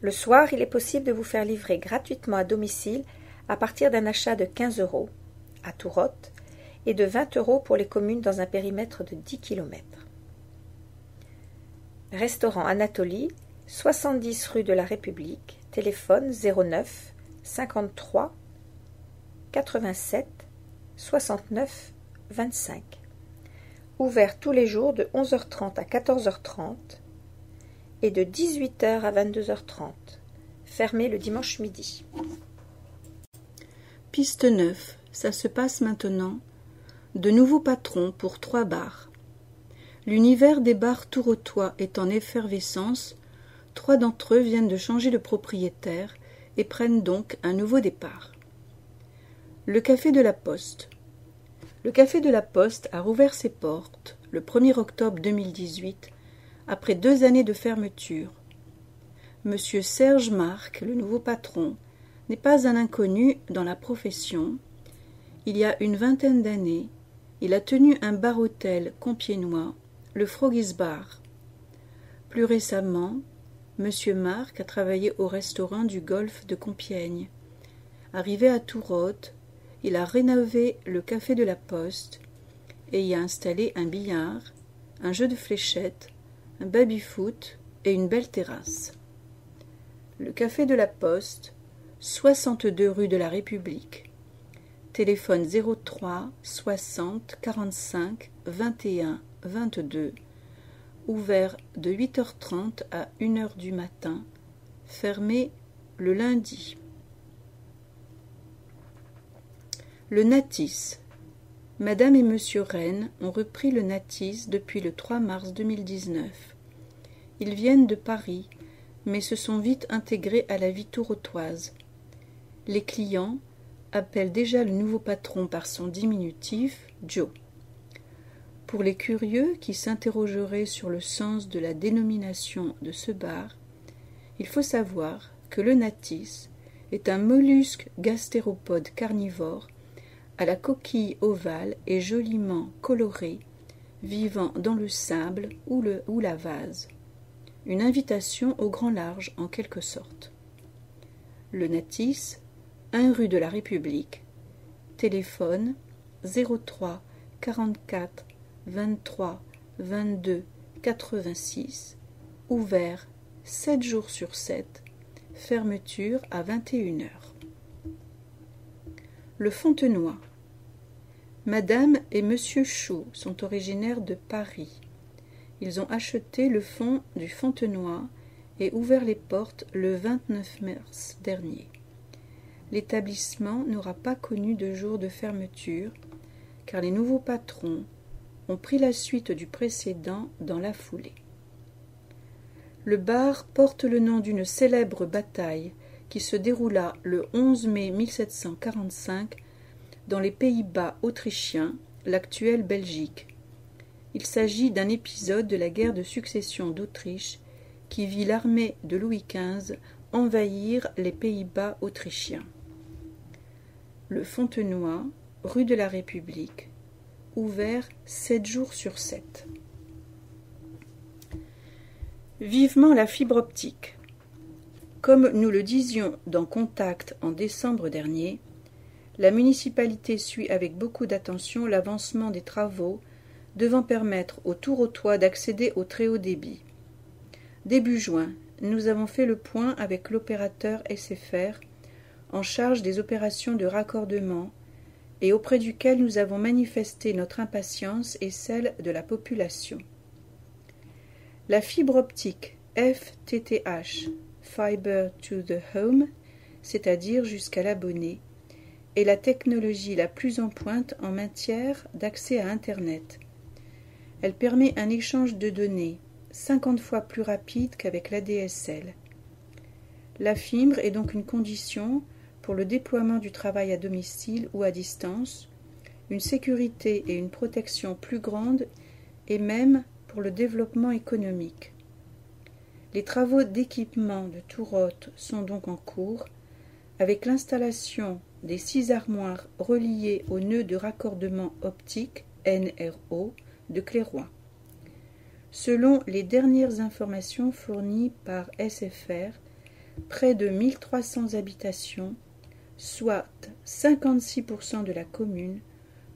Le soir, il est possible de vous faire livrer gratuitement à domicile à partir d'un achat de 15 € à Tourotte et de 20 € pour les communes dans un périmètre de 10 km. Restaurant Anatolie, 70 rue de la République, téléphone 09 53 87 69 25. Ouvert tous les jours de 11h30 à 14h30 et de 18h à 22h30. Fermé le dimanche midi.
Piste 9. Ça se passe maintenant. De nouveaux patrons pour 3 bars. L'univers des bars tourotois est en effervescence. 3 d'entre eux viennent de changer de propriétaire et prennent donc un nouveau départ. Le Café de la Poste. Le Café de la Poste a rouvert ses portes le 1er octobre 2018 après 2 années de fermeture. Monsieur Serge Marc, le nouveau patron, n'est pas un inconnu dans la profession. Il y a une vingtaine d'années, il a tenu un bar-hôtel compiègnois, le Froggy's Bar. Plus récemment, Monsieur Marc a travaillé au restaurant du Golfe de Compiègne. Arrivé à Tourotte, il a rénové le Café de la Poste et y a installé un billard, un jeu de fléchettes, un baby-foot et une belle terrasse. Le Café de la Poste, 62 rue de la République. Téléphone 03 60 45 21 22. Ouvert de 8h30 à 1h du matin. Fermé le lundi. Le Natis. Madame et Monsieur Rennes ont repris le Natis depuis le 3 mars 2019. Ils viennent de Paris, mais se sont vite intégrés à la vie tourotoise. Les clients appellent déjà le nouveau patron par son diminutif, Joe. Pour les curieux qui s'interrogeraient sur le sens de la dénomination de ce bar, il faut savoir que le Natis est un mollusque gastéropode carnivore à la coquille ovale et joliment colorée, vivant dans le sable ou la vase. Une invitation au grand large en quelque sorte. Le Natis, 1 rue de la République, téléphone 03 44 23 22 86, ouvert 7 jours sur 7, fermeture à 21h. Le Fontenoy. Madame et Monsieur Chaud sont originaires de Paris. Ils ont acheté le fonds du Fontenoy et ouvert les portes le 29 mars dernier. L'établissement n'aura pas connu de jour de fermeture, car les nouveaux patrons ont pris la suite du précédent dans la foulée. Le bar porte le nom d'une célèbre bataille qui se déroula le 11 mai 1745 dans les Pays-Bas autrichiens, l'actuelle Belgique. Il s'agit d'un épisode de la guerre de succession d'Autriche qui vit l'armée de Louis XV envahir les Pays-Bas autrichiens. Le Fontenoy, rue de la République, ouvert 7 jours sur 7. Vivement la fibre optique. Comme nous le disions dans Contact en décembre dernier, la municipalité suit avec beaucoup d'attention l'avancement des travaux devant permettre aux tourotois d'accéder au très haut débit. Début juin, nous avons fait le point avec l'opérateur SFR en charge des opérations de raccordement et auprès duquel nous avons manifesté notre impatience et celle de la population. La fibre optique FTTH, Fiber to the Home, c'est-à-dire jusqu'à l'abonné, est la technologie la plus en pointe en matière d'accès à Internet. Elle permet un échange de données 50 fois plus rapide qu'avec l'ADSL. La fibre est donc une condition pour le déploiement du travail à domicile ou à distance, une sécurité et une protection plus grandes et même pour le développement économique. Les travaux d'équipement de Tourotte sont donc en cours, avec l'installation des 6 armoires reliées au nœud de raccordement optique NRO de Clairoy. Selon les dernières informations fournies par SFR, près de 1300 habitations, soit 56% de la commune,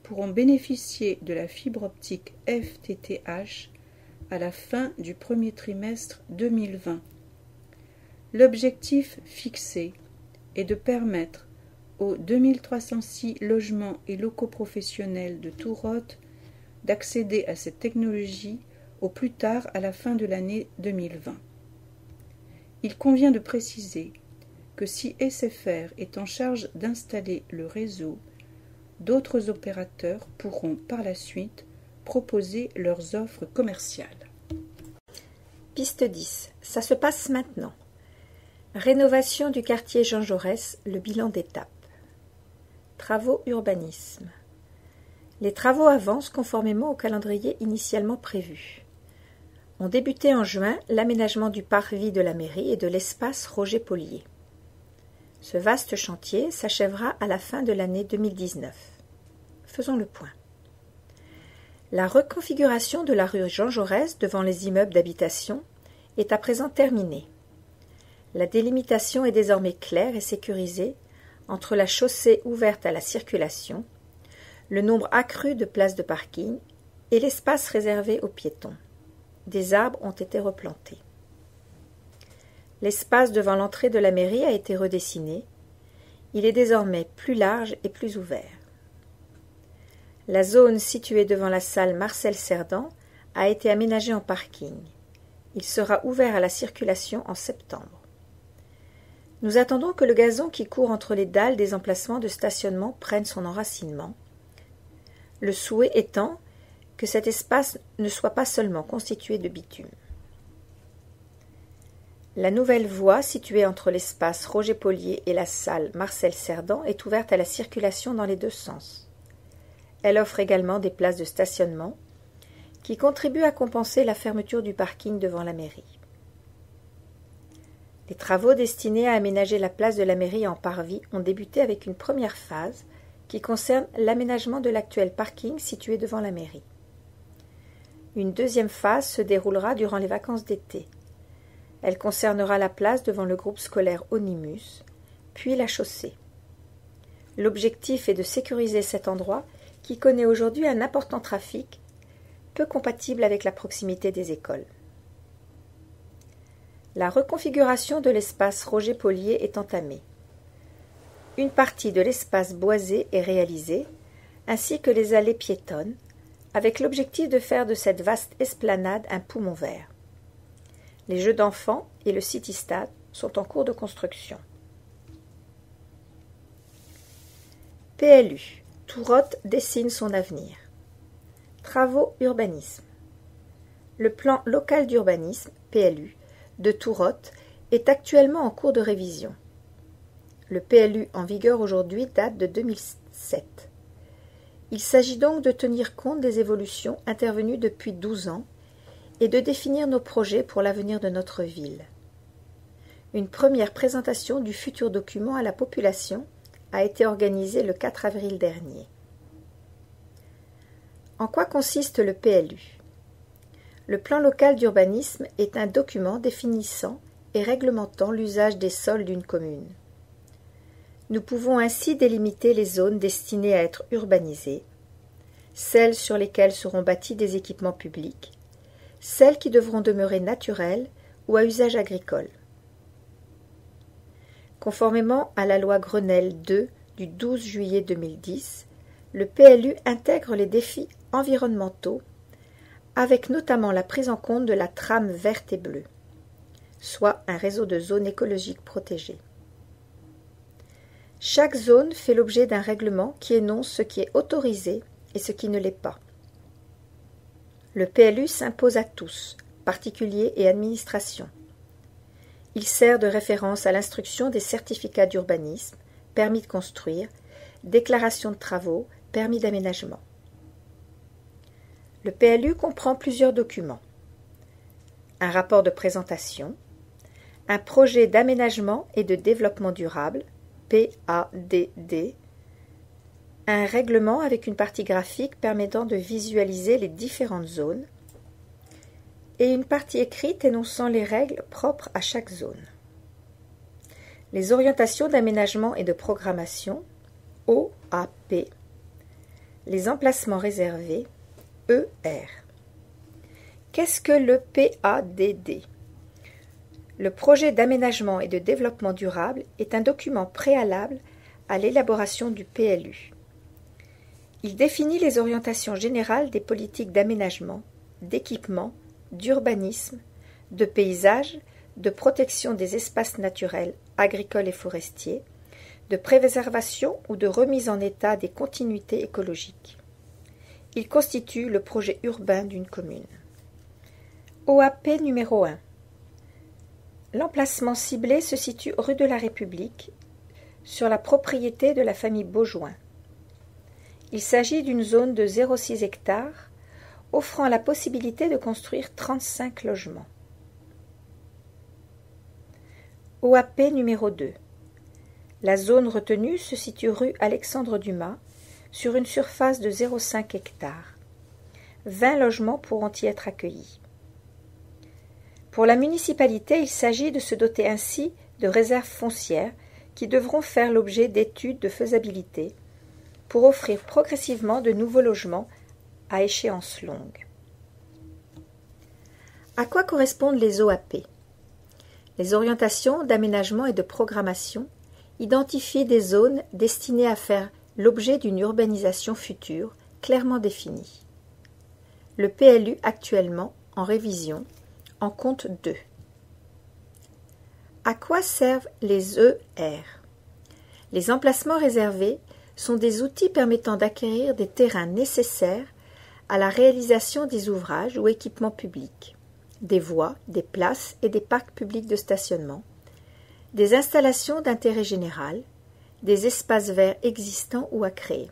pourront bénéficier de la fibre optique FTTH à la fin du premier trimestre 2020. L'objectif fixé est de permettre aux 2306 logements et locaux professionnels de Tourotte d'accéder à cette technologie au plus tard à la fin de l'année 2020. Il convient de préciser que si SFR est en charge d'installer le réseau, d'autres opérateurs pourront par la suite proposer leurs offres commerciales.
Piste 10. Ça se passe maintenant. Rénovation du quartier Jean Jaurès, le bilan d'étape. Travaux urbanisme. Les travaux avancent conformément au calendrier initialement prévu. Ont débuté en juin l'aménagement du parvis de la mairie et de l'espace Roger Polier. Ce vaste chantier s'achèvera à la fin de l'année 2019. Faisons le point. La reconfiguration de la rue Jean Jaurès devant les immeubles d'habitation est à présent terminée. La délimitation est désormais claire et sécurisée entre la chaussée ouverte à la circulation, le nombre accru de places de parking et l'espace réservé aux piétons. Des arbres ont été replantés. L'espace devant l'entrée de la mairie a été redessiné. Il est désormais plus large et plus ouvert. La zone située devant la salle Marcel Cerdan a été aménagée en parking. Il sera ouvert à la circulation en septembre. Nous attendons que le gazon qui court entre les dalles des emplacements de stationnement prenne son enracinement. le souhait étant que cet espace ne soit pas seulement constitué de bitume. La nouvelle voie, située entre l'espace Roger-Polier et la salle Marcel-Cerdan, est ouverte à la circulation dans les deux sens. Elle offre également des places de stationnement qui contribuent à compenser la fermeture du parking devant la mairie. Les travaux destinés à aménager la place de la mairie en parvis ont débuté avec une première phase qui concerne l'aménagement de l'actuel parking situé devant la mairie. Une deuxième phase se déroulera durant les vacances d'été. Elle concernera la place devant le groupe scolaire Onimus, puis la chaussée. L'objectif est de sécuriser cet endroit qui connaît aujourd'hui un important trafic, peu compatible avec la proximité des écoles. La reconfiguration de l'espace Roger-Polier est entamée. Une partie de l'espace boisé est réalisée, ainsi que les allées piétonnes, avec l'objectif de faire de cette vaste esplanade un poumon vert. Les jeux d'enfants et le city-stade sont en cours de construction. PLU. Tourotte dessine son avenir. Travaux urbanisme. Le plan local d'urbanisme, PLU, de Tourotte est actuellement en cours de révision. Le PLU en vigueur aujourd'hui date de 2007. Il s'agit donc de tenir compte des évolutions intervenues depuis 12 ans et de définir nos projets pour l'avenir de notre ville. Une première présentation du futur document à la population a été organisée le 4 avril dernier. En quoi consiste le PLU ? Le plan local d'urbanisme est un document définissant et réglementant l'usage des sols d'une commune. Nous pouvons ainsi délimiter les zones destinées à être urbanisées, celles sur lesquelles seront bâtis des équipements publics, celles qui devront demeurer naturelles ou à usage agricole. Conformément à la loi Grenelle 2 du 12 juillet 2010, le PLU intègre les défis environnementaux avec notamment la prise en compte de la trame verte et bleue, soit un réseau de zones écologiques protégées. Chaque zone fait l'objet d'un règlement qui énonce ce qui est autorisé et ce qui ne l'est pas. Le PLU s'impose à tous, particuliers et administrations. Il sert de référence à l'instruction des certificats d'urbanisme, permis de construire, déclaration de travaux, permis d'aménagement. Le PLU comprend plusieurs documents. Un rapport de présentation, un projet d'aménagement et de développement durable, PADD, un règlement avec une partie graphique permettant de visualiser les différentes zones et une partie écrite énonçant les règles propres à chaque zone. Les orientations d'aménagement et de programmation, OAP, les emplacements réservés, ER. Qu'est-ce que le PADD ? Le projet d'aménagement et de développement durable est un document préalable à l'élaboration du PLU. Il définit les orientations générales des politiques d'aménagement, d'équipement, d'urbanisme, de paysage, de protection des espaces naturels, agricoles et forestiers, de préservation ou de remise en état des continuités écologiques. Il constitue le projet urbain d'une commune. OAP numéro 1. L'emplacement ciblé se situe rue de la République, sur la propriété de la famille Beaujoin. Il s'agit d'une zone de 0,6 hectares, offrant la possibilité de construire 35 logements. OAP numéro 2. La zone retenue se situe rue Alexandre Dumas, sur une surface de 0,5 hectares. 20 logements pourront y être accueillis. Pour la municipalité, il s'agit de se doter ainsi de réserves foncières qui devront faire l'objet d'études de faisabilité pour offrir progressivement de nouveaux logements à échéance longue. À quoi correspondent les OAP ? Les orientations d'aménagement et de programmation identifient des zones destinées à faire l'objet d'une urbanisation future clairement définie. Le PLU actuellement, en révision, en compte 2. À quoi servent les ER ? Les emplacements réservés sont des outils permettant d'acquérir des terrains nécessaires à la réalisation des ouvrages ou équipements publics, des voies, des places et des parcs publics de stationnement, des installations d'intérêt général, des espaces verts existants ou à créer.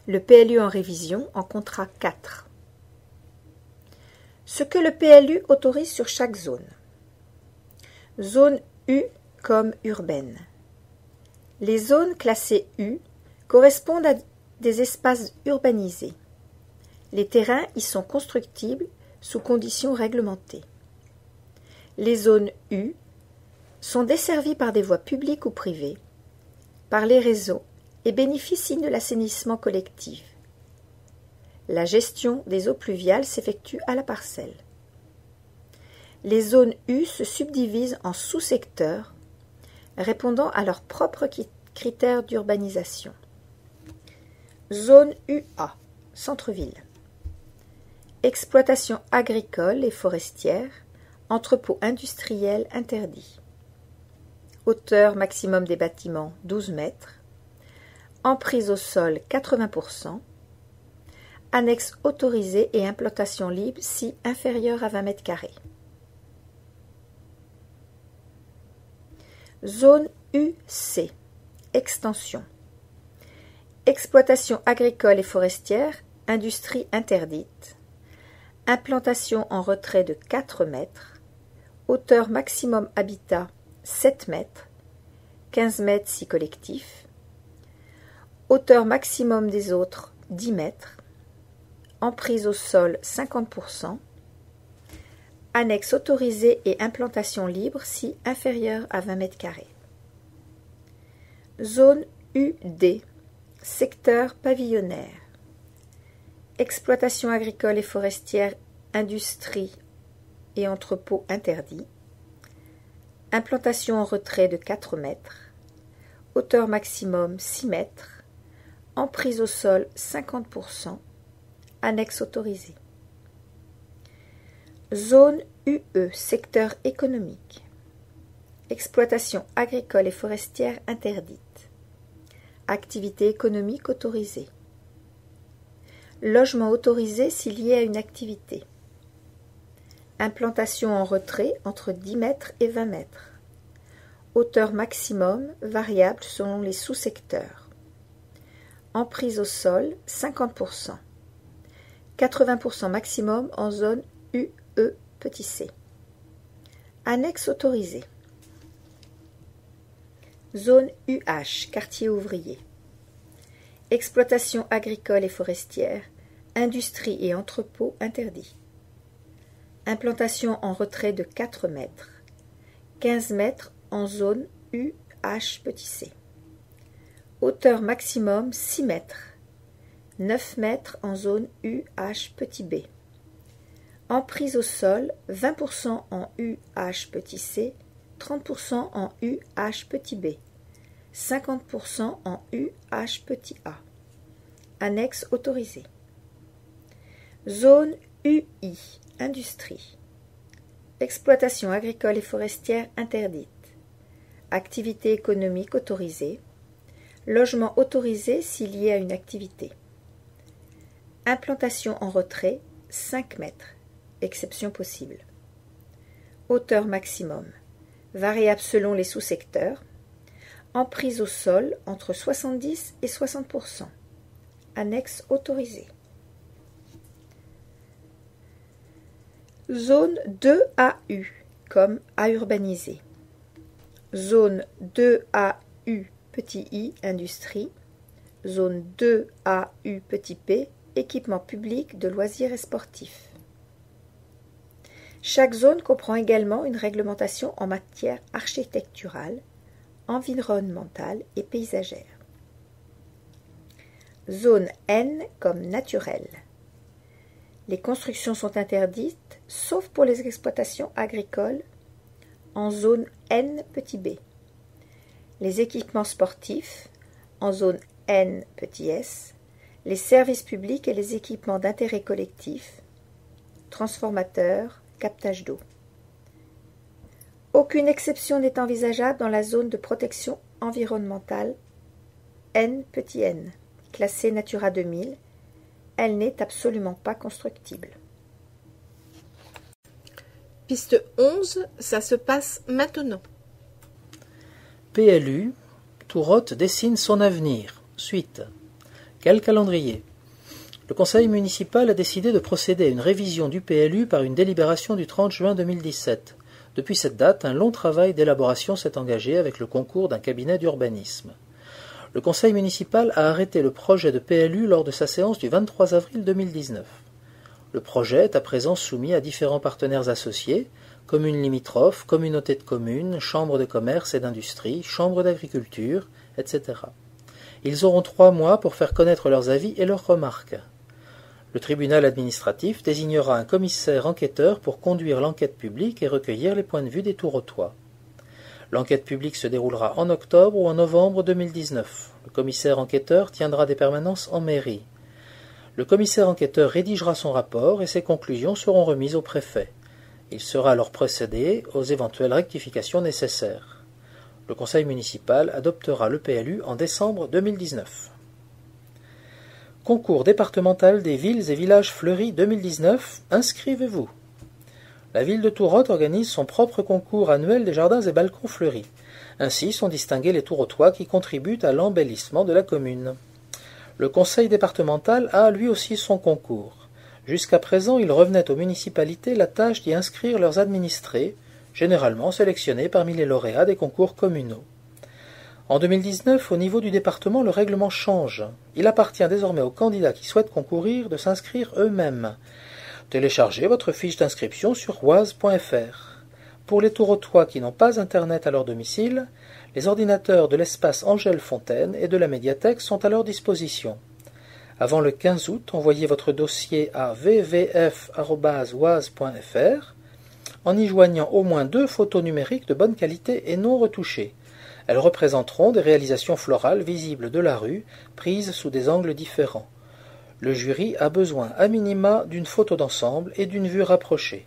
Le PLU en révision en comptera 4. Ce que le PLU autorise sur chaque zone. Zone U comme urbaine. Les zones classées U correspondent à des espaces urbanisés. Les terrains y sont constructibles sous conditions réglementées. Les zones U sont desservies par des voies publiques ou privées, par les réseaux et bénéficient de l'assainissement collectif. La gestion des eaux pluviales s'effectue à la parcelle. Les zones U se subdivisent en sous-secteurs répondant à leurs propres critères d'urbanisation. Zone UA, centre-ville. Exploitation agricole et forestière, entrepôt industriel interdit. Hauteur maximum des bâtiments 12 mètres. Emprise au sol 80%. Annexe autorisée et implantation libre si inférieure à 20 mètres carrés. Zone UC, extension. Exploitation agricole et forestière, industrie interdite. Implantation en retrait de 4 mètres. Hauteur maximum habitat 7 mètres. 15 mètres si collectif. Hauteur maximum des autres 10 mètres. Emprise au sol 50%. Annexe autorisée et implantation libre si inférieure à 20 mètres carrés. Zone UD, secteur pavillonnaire. Exploitation agricole et forestière, industrie et entrepôt interdit. Implantation en retrait de 4 mètres. Hauteur maximum 6 mètres. Emprise au sol 50%. Annexe autorisée. Zone UE, secteur économique. Exploitation agricole et forestière interdite. Activité économique autorisée. Logement autorisé s'il lié à une activité. Implantation en retrait entre 10 mètres et 20 mètres. Hauteur maximum variable selon les sous-secteurs. Emprise au sol 50%. 80% maximum en zone UE petit c. Annexe autorisée. Zone UH, quartier ouvrier. Exploitation agricole et forestière, industrie et entrepôt interdits. Implantation en retrait de 4 mètres. 15 mètres en zone UH petit c. Hauteur maximum 6 mètres. 9 mètres en zone UH petit b. Emprise au sol 20% en UH petit c, 30% en UH petit b, 50% en UH petit a. Annexe autorisée. Zone UI, industrie. Exploitation agricole et forestière interdite. Activité économique autorisée. Logement autorisé s'il y a une activité. Implantation en retrait 5 mètres. Exception possible. Hauteur maximum. Variable selon les sous-secteurs. Emprise au sol entre 70 et 60%. Annexe autorisée. Zone 2AU, comme à urbaniser. Zone 2AU, petit i, industrie. Zone 2AU, petit p, équipement public de loisirs et sportifs. Chaque zone comprend également une réglementation en matière architecturale, environnementale et paysagère. Zone N comme naturelle. Les constructions sont interdites, sauf pour les exploitations agricoles, en zone N petit b. Les équipements sportifs, en zone N petit s. Les services publics et les équipements d'intérêt collectif, transformateurs, captage d'eau. Aucune exception n'est envisageable dans la zone de protection environnementale N petit n, classée Natura 2000. Elle n'est absolument pas constructible.
Piste 11, ça se passe maintenant.
PLU, Tourotte dessine son avenir. Suite. Quel calendrier? Le conseil municipal a décidé de procéder à une révision du PLU par une délibération du 30 juin 2017. Depuis cette date, un long travail d'élaboration s'est engagé avec le concours d'un cabinet d'urbanisme. Le conseil municipal a arrêté le projet de PLU lors de sa séance du 23 avril 2019. Le projet est à présent soumis à différents partenaires associés, communes limitrophes, communautés de communes, chambres de commerce et d'industrie, chambres d'agriculture, etc. Ils auront 3 mois pour faire connaître leurs avis et leurs remarques. Le tribunal administratif désignera un commissaire enquêteur pour conduire l'enquête publique et recueillir les points de vue des Tourotois. L'enquête publique se déroulera en octobre ou en novembre 2019. Le commissaire enquêteur tiendra des permanences en mairie. Le commissaire enquêteur rédigera son rapport et ses conclusions seront remises au préfet. Il sera alors procédé aux éventuelles rectifications nécessaires. Le conseil municipal adoptera le PLU en décembre 2019. Concours départemental des villes et villages fleuris 2019, inscrivez-vous. La ville de Tourotte organise son propre concours annuel des jardins et balcons fleuris. Ainsi sont distingués les Tourotois qui contribuent à l'embellissement de la commune. Le conseil départemental a lui aussi son concours. Jusqu'à présent, il revenait aux municipalités la tâche d'y inscrire leurs administrés, généralement sélectionnés parmi les lauréats des concours communaux. En 2019, au niveau du département, le règlement change. Il appartient désormais aux candidats qui souhaitent concourir de s'inscrire eux-mêmes. Téléchargez votre fiche d'inscription sur oise.fr. Pour les Tourotois qui n'ont pas Internet à leur domicile, les ordinateurs de l'espace Angèle Fontaine et de la médiathèque sont à leur disposition. Avant le 15 août, envoyez votre dossier à wvf@oise.fr en y joignant au moins 2 photos numériques de bonne qualité et non retouchées. Elles représenteront des réalisations florales visibles de la rue, prises sous des angles différents. Le jury a besoin à minima d'une photo d'ensemble et d'une vue rapprochée.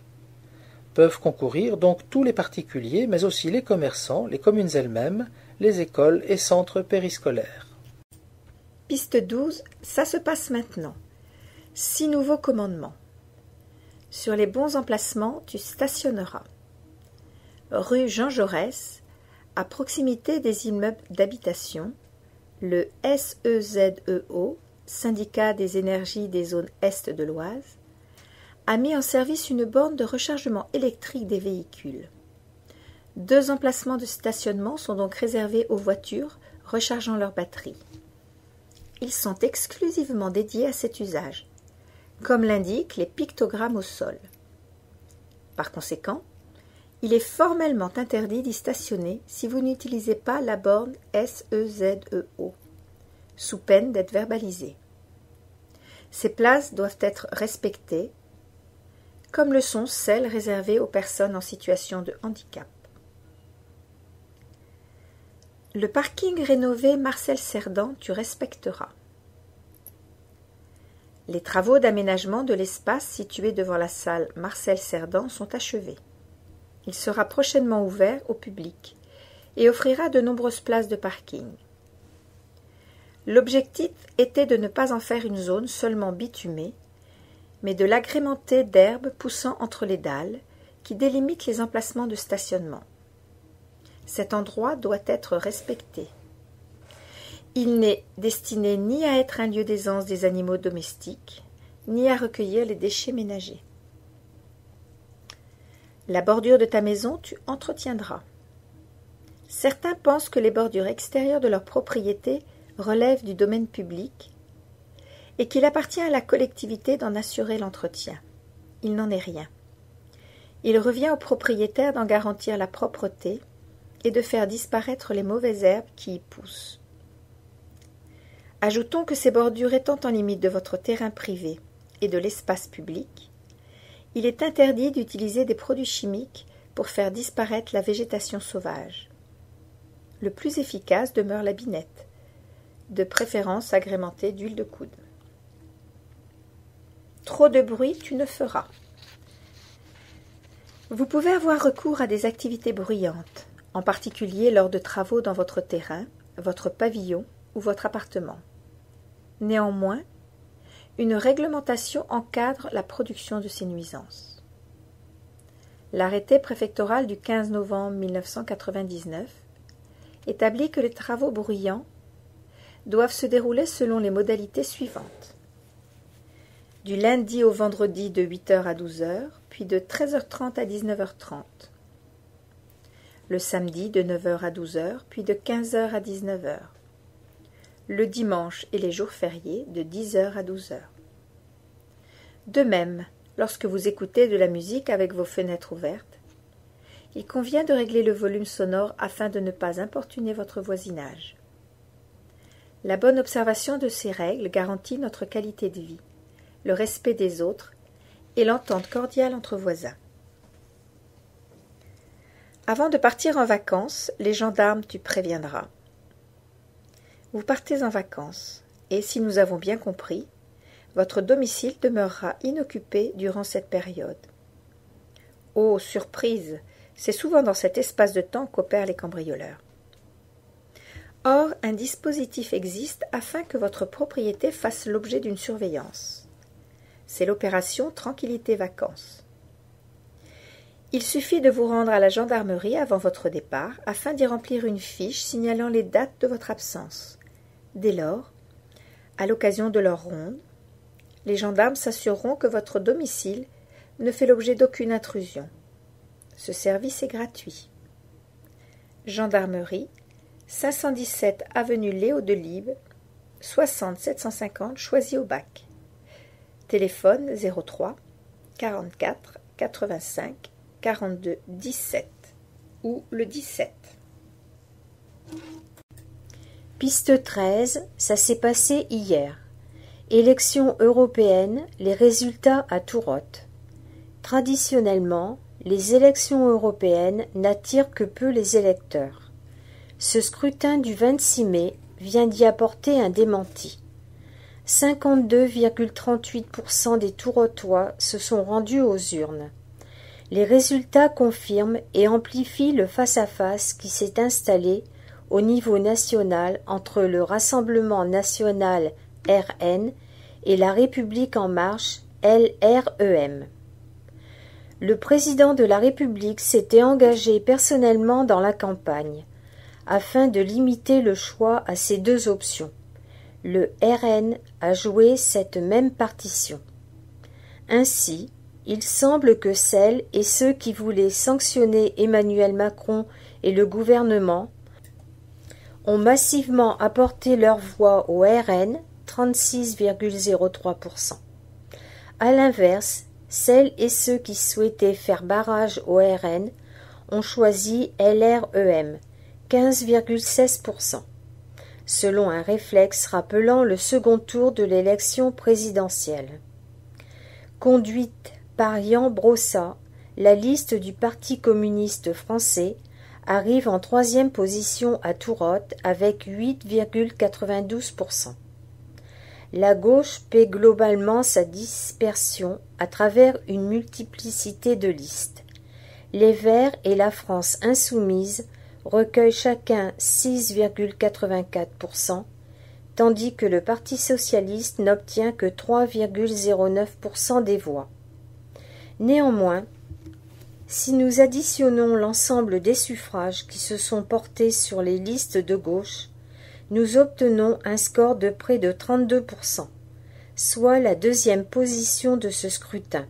Peuvent concourir donc tous les particuliers, mais aussi les commerçants, les communes elles-mêmes, les écoles et centres périscolaires.
Piste 12, ça se passe maintenant. 6 nouveaux commandements. Sur les bons emplacements, tu stationneras. Rue Jean Jaurès, à proximité des immeubles d'habitation, le SEZEO, Syndicat des énergies des zones Est de l'Oise, a mis en service une borne de rechargement électrique des véhicules. 2 emplacements de stationnement sont donc réservés aux voitures rechargeant leur batterie. Ils sont exclusivement dédiés à cet usage, comme l'indiquent les pictogrammes au sol. Par conséquent, il est formellement interdit d'y stationner si vous n'utilisez pas la borne SEZEO, sous peine d'être verbalisé. Ces places doivent être respectées, comme le sont celles réservées aux personnes en situation de handicap. Le parking rénové Marcel Cerdan, tu respecteras. Les travaux d'aménagement de l'espace situé devant la salle Marcel Cerdan sont achevés. Il sera prochainement ouvert au public et offrira de nombreuses places de parking. L'objectif était de ne pas en faire une zone seulement bitumée, mais de l'agrémenter d'herbes poussant entre les dalles qui délimitent les emplacements de stationnement. Cet endroit doit être respecté. Il n'est destiné ni à être un lieu d'aisance des animaux domestiques, ni à recueillir les déchets ménagers. La bordure de ta maison, tu entretiendras. Certains pensent que les bordures extérieures de leur propriété relèvent du domaine public et qu'il appartient à la collectivité d'en assurer l'entretien. Il n'en est rien. Il revient au propriétaire d'en garantir la propreté et de faire disparaître les mauvaises herbes qui y poussent. Ajoutons que ces bordures étant en limite de votre terrain privé et de l'espace public, il est interdit d'utiliser des produits chimiques pour faire disparaître la végétation sauvage. Le plus efficace demeure la binette, de préférence agrémentée d'huile de coude. Trop de bruit, tu ne feras. Vous pouvez avoir recours à des activités bruyantes, en particulier lors de travaux dans votre terrain, votre pavillon ou votre appartement. Néanmoins, une réglementation encadre la production de ces nuisances. L'arrêté préfectoral du 15 novembre 1999 établit que les travaux bruyants doivent se dérouler selon les modalités suivantes. Du lundi au vendredi de 8h à 12h, puis de 13h30 à 19h30. Le samedi de 9h à 12h, puis de 15h à 19h. Le dimanche et les jours fériés de 10h à 12h. De même, lorsque vous écoutez de la musique avec vos fenêtres ouvertes, il convient de régler le volume sonore afin de ne pas importuner votre voisinage. La bonne observation de ces règles garantit notre qualité de vie, le respect des autres et l'entente cordiale entre voisins. Avant de partir en vacances, les gendarmes tu préviendras. Vous partez en vacances, et si nous avons bien compris, votre domicile demeurera inoccupé durant cette période. Oh, surprise! C'est souvent dans cet espace de temps qu'opèrent les cambrioleurs. Or, un dispositif existe afin que votre propriété fasse l'objet d'une surveillance. C'est l'opération Tranquillité Vacances. Il suffit de vous rendre à la gendarmerie avant votre départ afin d'y remplir une fiche signalant les dates de votre absence. Dès lors, à l'occasion de leur ronde, les gendarmes s'assureront que votre domicile ne fait l'objet d'aucune intrusion. Ce service est gratuit. Gendarmerie, 517 avenue Léo Delibes, 60 750 Choisy-au-Bac. Téléphone 03 44 85 42 17 ou le 17.
Piste 13, ça s'est passé hier. Élections européennes, les résultats à Tourotte. Traditionnellement, les élections européennes n'attirent que peu les électeurs. Ce scrutin du 26 mai vient d'y apporter un démenti. 52,38% des Tourottois se sont rendus aux urnes. Les résultats confirment et amplifient le face-à-face qui s'est installé au niveau national entre le Rassemblement national RN et la République en marche LREM. Le président de la République s'était engagé personnellement dans la campagne, afin de limiter le choix à ces deux options. Le RN a joué cette même partition. Ainsi, il semble que celles et ceux qui voulaient sanctionner Emmanuel Macron et le gouvernement ont massivement apporté leur voix au RN, 36,03%. À l'inverse, celles et ceux qui souhaitaient faire barrage au RN ont choisi LREM, 15,16%, selon un réflexe rappelant le second tour de l'élection présidentielle. Conduite par Yan Brossa, la liste du Parti communiste français arrive en troisième position à Tourotte avec 8,92%. La gauche paie globalement sa dispersion à travers une multiplicité de listes. Les Verts et la France insoumise recueillent chacun 6,84%, tandis que le Parti socialiste n'obtient que 3,09% des voix. Néanmoins, si nous additionnons l'ensemble des suffrages qui se sont portés sur les listes de gauche, nous obtenons un score de près de 32%, soit la deuxième position de ce scrutin.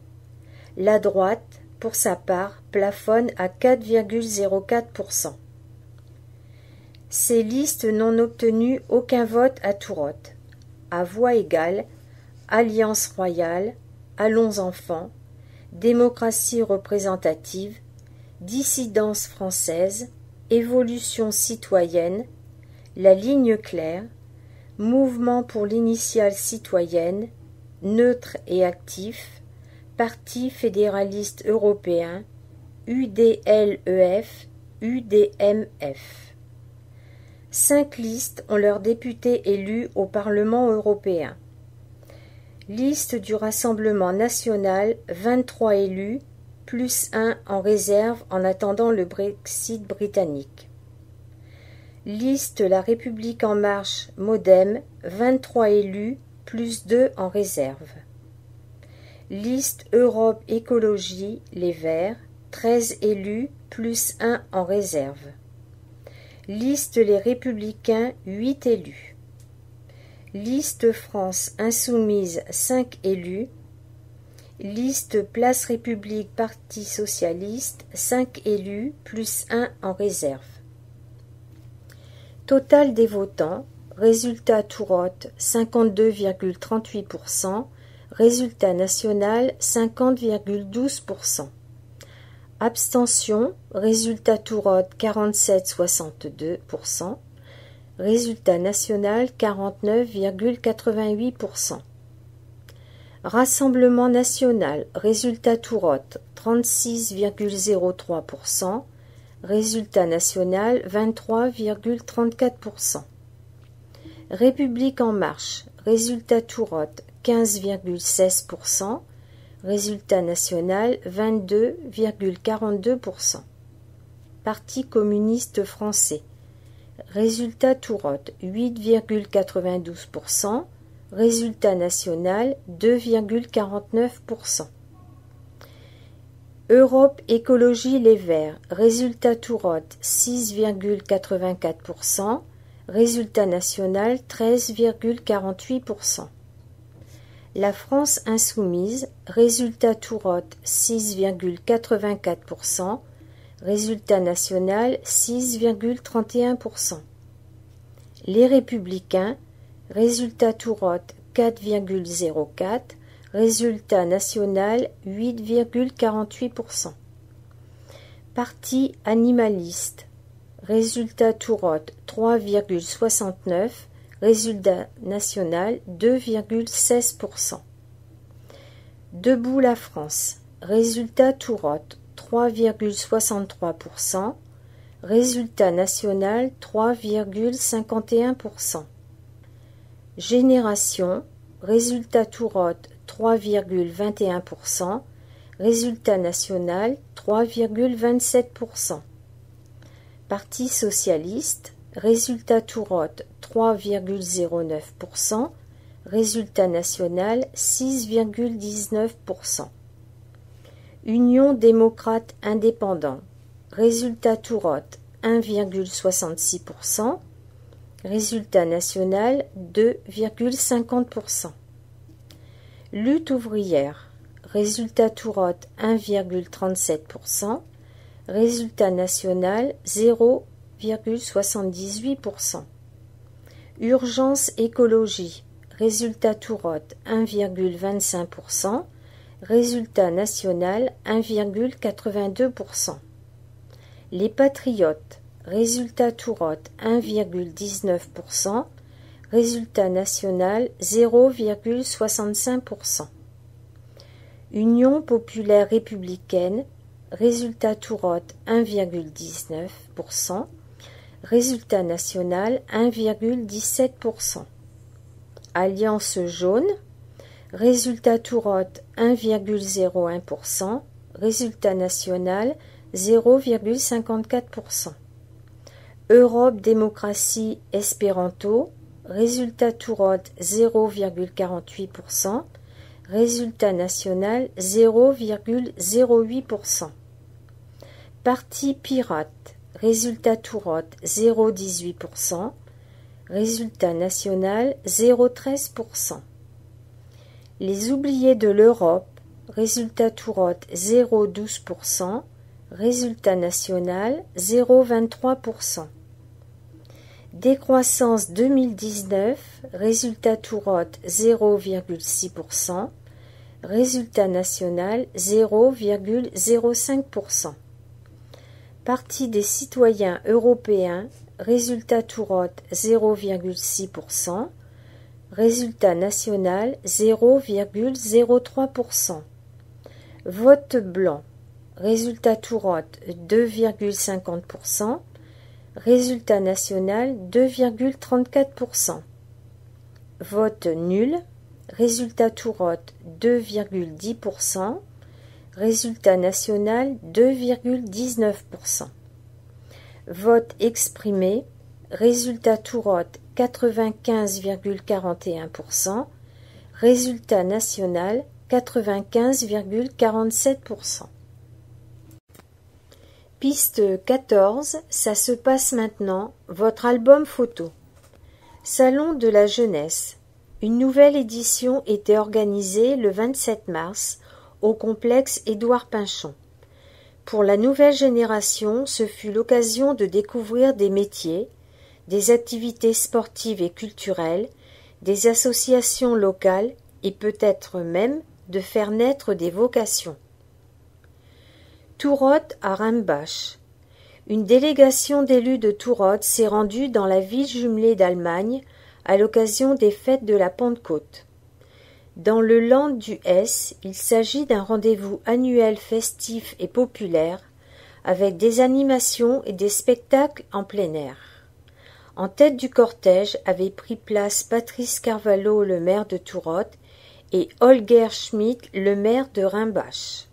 La droite, pour sa part, plafonne à 4,04%. Ces listes n'ont obtenu aucun vote à Tourotte. À voix égale, Alliance royale, Allons enfants, Démocratie représentative, Dissidence française, Évolution citoyenne, La ligne claire, Mouvement pour l'initiale citoyenne, Neutre et actif, Parti fédéraliste européen, UDLEF, UDMF. 5 listes ont leurs députés élus au Parlement européen. Liste du Rassemblement national, 23 élus, plus 1 en réserve en attendant le Brexit britannique. Liste La République En Marche, Modem, 23 élus, plus 2 en réserve. Liste Europe Écologie, Les Verts, 13 élus, plus 1 en réserve. Liste Les Républicains, 8 élus. Liste France Insoumise, 5 élus. Liste Place République Parti Socialiste, 5 élus, plus 1 en réserve. Total des votants, résultat Tourotte 52,38%, résultat national 50,12%. Abstention, résultat Tourotte 47,62%, résultat national 49,88%. Rassemblement national, résultat Tourotte 36,03%, résultat national 23,34%. République En Marche, résultat Tourotte 15,16%, résultat national 22,42%. Parti communiste français, résultat Tourotte 8,92%, résultat national 2,49%. Europe Écologie Les Verts, résultat Tourotte 6,84%, résultat national 13,48%. La France Insoumise, résultat Tourotte 6,84%, résultat national 6,31%. Les Républicains, résultat Tourotte 4,04%, résultat national 8,48%. Parti animaliste, résultat Tourotte 3,69%, résultat national 2,16%. Debout la France, résultat Tourotte 3,63%, résultat national 3,51%. Génération, résultat Tourotte 3,21%, résultat national 3,27%. Parti socialiste, résultat Tourotte 3,09%, résultat national 6,19%. Union démocrate indépendant, résultat Tourotte 1,66%, résultat national 2,50%. Lutte ouvrière, résultat Tourotte 1,37%, résultat national 0,78%. Urgence écologie, résultat Tourotte 1,25%, résultat national 1,82%. Les patriotes, résultat Tourotte 1,19%, résultat national 0,65%. Union populaire républicaine, résultat Tourotte 1,19%, résultat national 1,17%. Alliance jaune, résultat Tourotte 1,01%, résultat national 0,54%. Europe démocratie espéranto, résultat Tourotte 0,48%, résultat national 0,08%. Parti pirate, résultat Tourotte 0,18%, résultat national 0,13%. Les oubliés de l'Europe, résultat Tourotte 0,12%, résultat national 0,23%. Décroissance 2019, résultat Tourotte 0,6%, résultat national 0,05%. Parti des citoyens européens, résultat Tourotte 0,6%, résultat national 0,03%. Vote blanc, résultat Tourotte 2,50%, résultat national 2,34%. Vote nul, résultat Tourotte 2,10%, résultat national 2,19%. Vote exprimé, Résultat Tourotte 95,41%. Résultat national 95,47%. Piste 14, ça se passe maintenant, votre album photo. Salon de la jeunesse. Une nouvelle édition était organisée le 27 mars au complexe Édouard Pinchon. Pour la nouvelle génération, ce fut l'occasion de découvrir des métiers, des activités sportives et culturelles, des associations locales et peut-être même de faire naître des vocations. Tourotte à Rimbach. Une délégation d'élus de Tourotte s'est rendue dans la ville jumelée d'Allemagne à l'occasion des fêtes de la Pentecôte. Dans le Land du Hesse, il s'agit d'un rendez-vous annuel festif et populaire avec des animations et des spectacles en plein air. En tête du cortège avaient pris place Patrice Carvalho, le maire de Tourotte, et Holger Schmidt, le maire de Rimbach.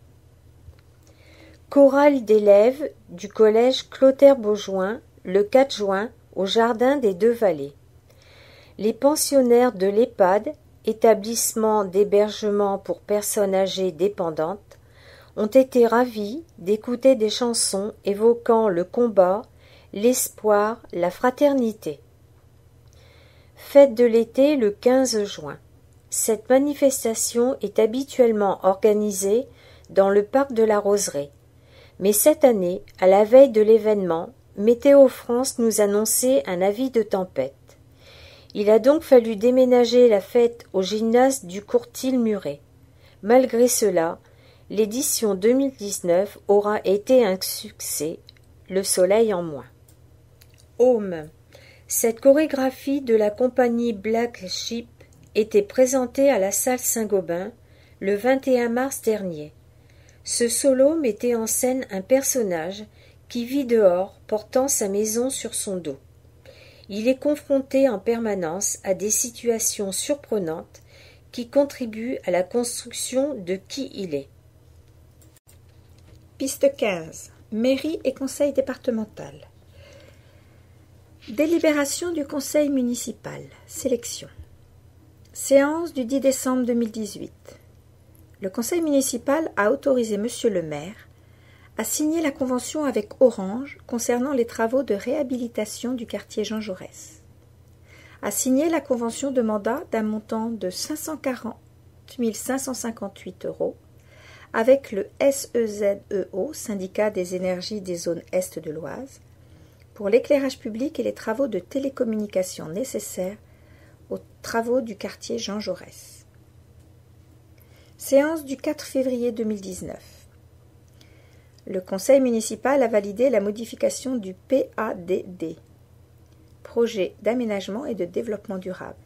Chorale d'élèves du collège Clotaire-Beaujoin le 4 juin au jardin des Deux Vallées. Les pensionnaires de l'EHPAD, établissement d'hébergement pour personnes âgées dépendantes, ont été ravis d'écouter des chansons évoquant le combat, l'espoir, la fraternité. Fête de l'été le 15 juin. Cette manifestation est habituellement organisée dans le parc de la Roseraie. Mais cette année, à la veille de l'événement, Météo France nous annonçait un avis de tempête. Il a donc fallu déménager la fête au gymnase du Courtil-Muret. Malgré cela, l'édition 2019 aura été un succès, le soleil en moins. Home. Cette chorégraphie de la compagnie Black Sheep était présentée à la salle Saint-Gobain le 21 mars dernier. Ce solo mettait en scène un personnage qui vit dehors portant sa maison sur son dos. Il est confronté en permanence à des situations surprenantes qui contribuent à la construction de qui il est.
Piste 15. Mairie et conseil départemental. Délibération du conseil municipal. Sélection. Séance du 10 décembre 2018. Le conseil municipal a autorisé monsieur le maire à signer la convention avec Orange concernant les travaux de réhabilitation du quartier Jean Jaurès, a signé la convention de mandat d'un montant de 540 558 € avec le SEZEO, Syndicat des énergies des zones Est de l'Oise, pour l'éclairage public et les travaux de télécommunications nécessaires aux travaux du quartier Jean Jaurès. Séance du 4 février 2019. Le conseil municipal a validé la modification du PADD, projet d'aménagement et de développement durable.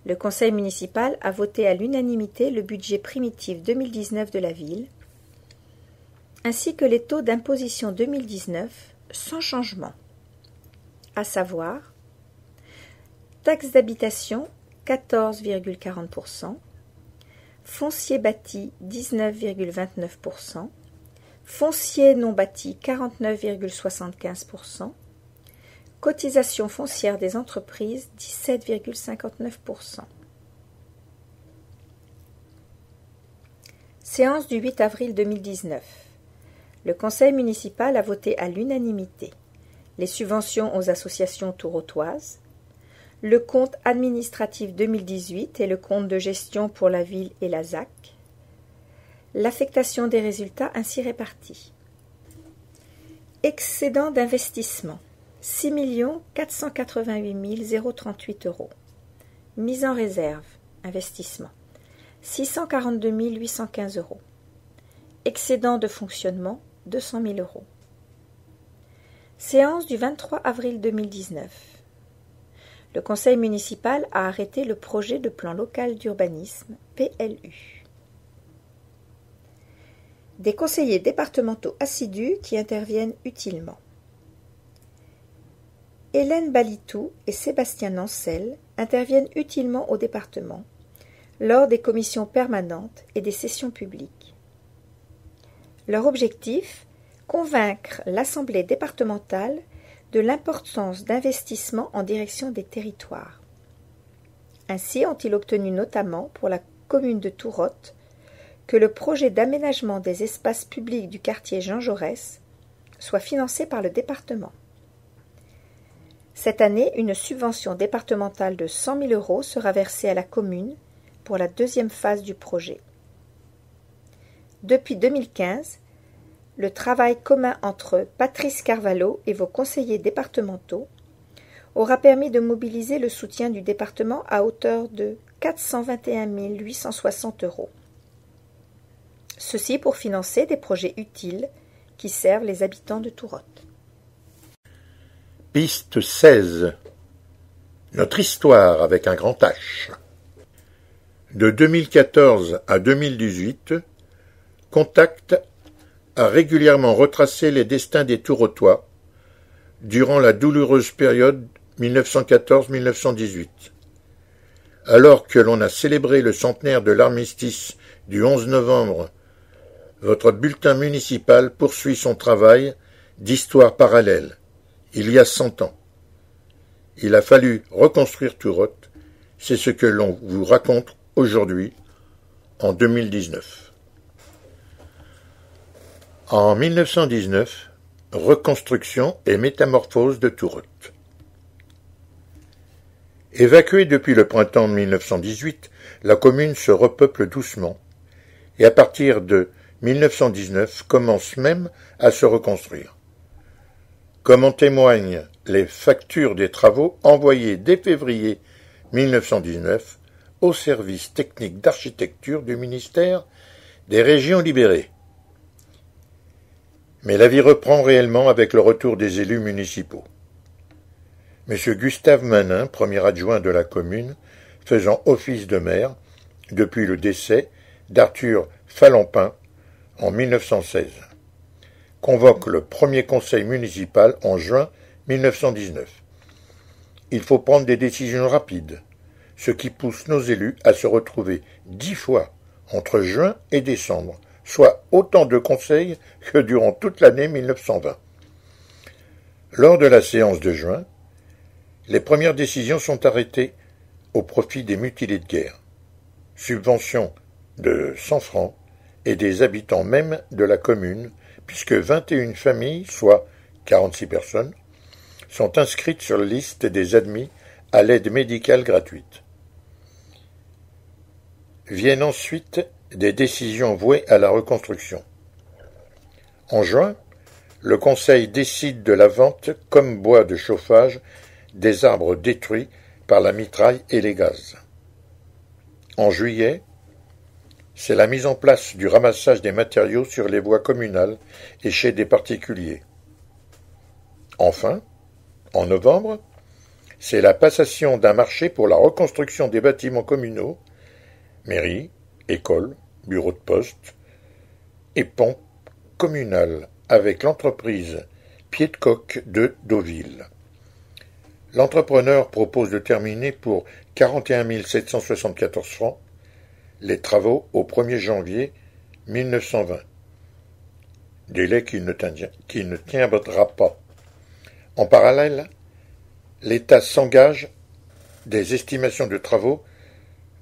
Le conseil municipal a voté à l'unanimité le budget primitif 2019 de la ville, ainsi que les taux d'imposition 2019 sans changement, à savoir taxe d'habitation 14,40%, foncier bâti 19,29%, foncier non bâti 49,75%, cotisation foncière des entreprises 17,59%. Séance du 8 avril 2019. Le conseil municipal a voté à l'unanimité les subventions aux associations tourotoises, le compte administratif 2018 et le compte de gestion pour la ville et la ZAC, l'affectation des résultats ainsi répartis. Excédent d'investissement 6 488 038 €. Mise en réserve, investissement 642 815 €. Excédent de fonctionnement 200 000 €. Séance du 23 avril 2019. Le conseil municipal a arrêté le projet de plan local d'urbanisme, PLU. Des conseillers départementaux assidus qui interviennent utilement. Hélène Balitou et Sébastien Nancel interviennent utilement au département lors des commissions permanentes et des sessions publiques. Leur objectif, convaincre l'Assemblée départementale
de l'importance d'investissements en direction des territoires. Ainsi ont-ils obtenu notamment pour la commune de Tourotte que le projet d'aménagement des espaces publics du quartier Jean Jaurès soit financé par le département. Cette année, une subvention départementale de 100 000 € sera versée à la commune pour la deuxième phase du projet. Depuis 2015, le travail commun entre Patrice Carvalho et vos conseillers départementaux aura permis de mobiliser le soutien du département à hauteur de 421 860 €. Ceci pour financer des projets utiles qui servent les habitants de Tourotte.
Piste 16. Notre histoire avec un grand H. De 2014 à 2018, Contact a régulièrement retracé les destins des Tourottois durant la douloureuse période 1914-1918. Alors que l'on a célébré le centenaire de l'armistice du 11 novembre, votre bulletin municipal poursuit son travail d'histoire parallèle, il y a 100 ans. Il a fallu reconstruire Tourotte, c'est ce que l'on vous raconte aujourd'hui, en 2019. En 1919, reconstruction et métamorphose de Tourotte. Évacuée depuis le printemps 1918, la commune se repeuple doucement et à partir de 1919 commence même à se reconstruire. Comme en témoignent les factures des travaux envoyés dès février 1919 au service technique d'architecture du ministère des Régions libérées. Mais la vie reprend réellement avec le retour des élus municipaux. M. Gustave Manin, premier adjoint de la commune, faisant office de maire depuis le décès d'Arthur Falampin en 1916, convoque le premier conseil municipal en juin 1919. Il faut prendre des décisions rapides, ce qui pousse nos élus à se retrouver 10 fois entre juin et décembre, soit autant de conseils que durant toute l'année 1920. Lors de la séance de juin, les premières décisions sont arrêtées au profit des mutilés de guerre. Subvention de 100 francs et des habitants même de la commune, puisque 21 familles, soit 46 personnes, sont inscrites sur la liste des admis à l'aide médicale gratuite. Viennent ensuite des décisions vouées à la reconstruction. En juin, le Conseil décide de la vente comme bois de chauffage des arbres détruits par la mitraille et les gaz. En juillet, c'est la mise en place du ramassage des matériaux sur les voies communales et chez des particuliers. Enfin, en novembre, c'est la passation d'un marché pour la reconstruction des bâtiments communaux, mairies, écoles, bureaux de poste et ponts communal avec l'entreprise Pied de Coq de Deauville. L'entrepreneur propose de terminer pour 41 774 francs les travaux au 1er janvier 1920, délai qui ne tiendra pas. En parallèle, l'État s'engage des estimations de travaux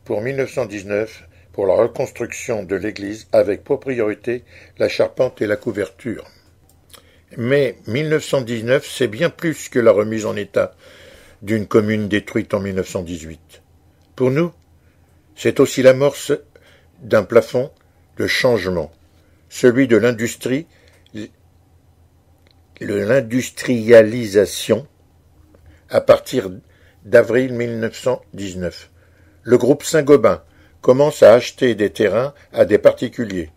pour 1919 pour la reconstruction de l'église avec pour priorité la charpente et la couverture. Mais 1919, c'est bien plus que la remise en état d'une commune détruite en 1918. Pour nous, c'est aussi l'amorce d'un plafond de changement, celui de l'industrialisation à partir d'avril 1919. Le groupe Saint-Gobain commence à acheter des terrains à des particuliers.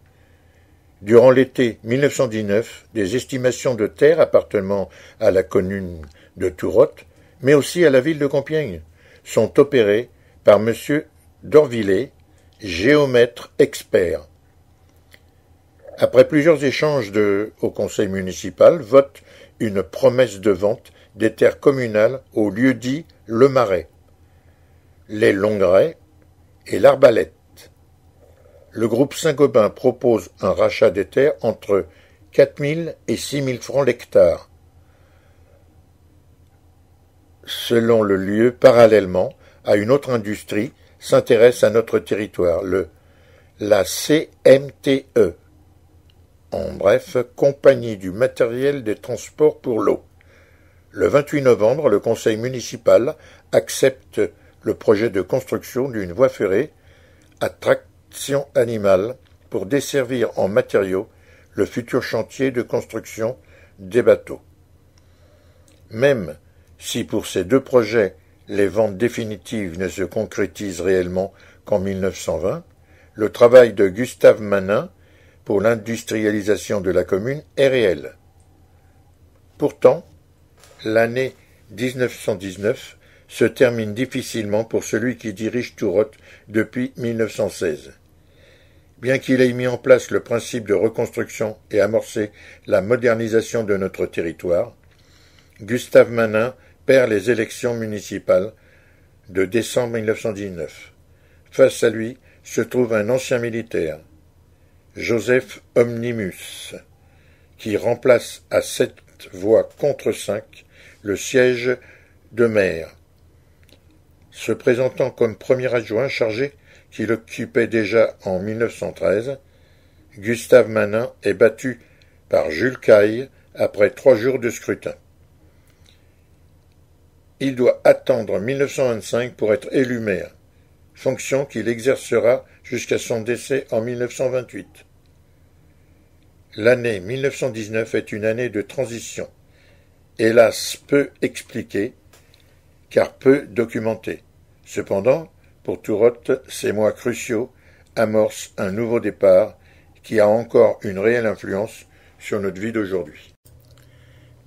Durant l'été 1919, des estimations de terres appartenant à la commune de Tourotte, mais aussi à la ville de Compiègne, sont opérées par M. Dorvillet, géomètre expert. Après plusieurs échanges au conseil municipal, vote une promesse de vente des terres communales au lieu dit Le Marais, les Longuerets et l'Arbalète. Le groupe Saint-Gobain propose un rachat des terres entre 4 000 et 6 000 francs l'hectare. selon le lieu, parallèlement à une autre industrie, s'intéresse à notre territoire, la CMTE, en bref, Compagnie du matériel des transports pour l'eau. Le 28 novembre, le conseil municipal accepte le projet de construction d'une voie ferrée à traction animale pour desservir en matériaux le futur chantier de construction des bateaux. Même si pour ces deux projets les ventes définitives ne se concrétisent réellement qu'en 1920, le travail de Gustave Manin pour l'industrialisation de la commune est réel. Pourtant, l'année 1919 se termine difficilement pour celui qui dirige Tourotte depuis 1916. Bien qu'il ait mis en place le principe de reconstruction et amorcé la modernisation de notre territoire, Gustave Manin perd les élections municipales de décembre 1919. Face à lui se trouve un ancien militaire, Joseph Omnimus, qui remplace à 7 voix contre 5 le siège de maire, se présentant comme premier adjoint chargé qu'il occupait déjà en 1913. Gustave Manin est battu par Jules Caille après 3 jours de scrutin. Il doit attendre 1925 pour être élu maire, fonction qu'il exercera jusqu'à son décès en 1928. L'année 1919 est une année de transition, hélas peu expliquée, car peu documentée. Cependant, pour Tourotte, ces mois cruciaux amorcent un nouveau départ qui a encore une réelle influence sur notre vie d'aujourd'hui.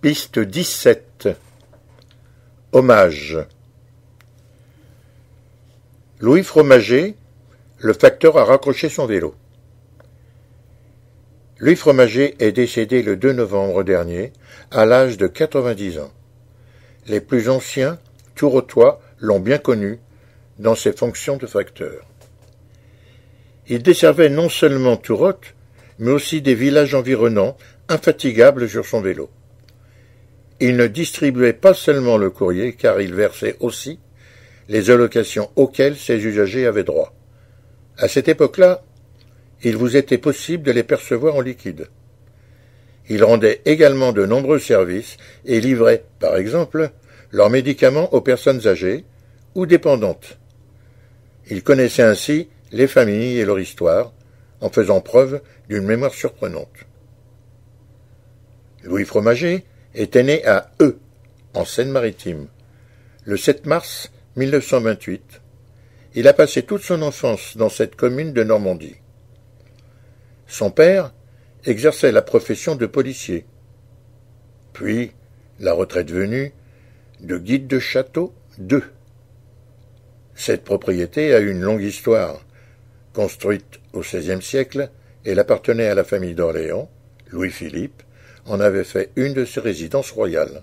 Piste 17. Hommage. Louis Fromager, le facteur a raccroché son vélo. Louis Fromager est décédé le 2 novembre dernier, à l'âge de 90 ans. Les plus anciens Tourottois l'ont bien connu dans ses fonctions de facteur. Il desservait non seulement Tourotte, mais aussi des villages environnants, infatigables sur son vélo. Il ne distribuait pas seulement le courrier, car il versait aussi les allocations auxquelles ses usagers avaient droit. À cette époque-là, il vous était possible de les percevoir en liquide. Il rendait également de nombreux services et livrait, par exemple, leurs médicaments aux personnes âgées ou dépendantes. Il connaissait ainsi les familles et leur histoire, en faisant preuve d'une mémoire surprenante. Louis Fromager était né à Eu, en Seine-Maritime, le 7 mars 1928. Il a passé toute son enfance dans cette commune de Normandie. Son père exerçait la profession de policier. Puis, la retraite venue, de guide de château d'Eu. Cette propriété a une longue histoire. Construite au XVIe siècle, elle appartenait à la famille d'Orléans. Louis-Philippe en avait fait une de ses résidences royales.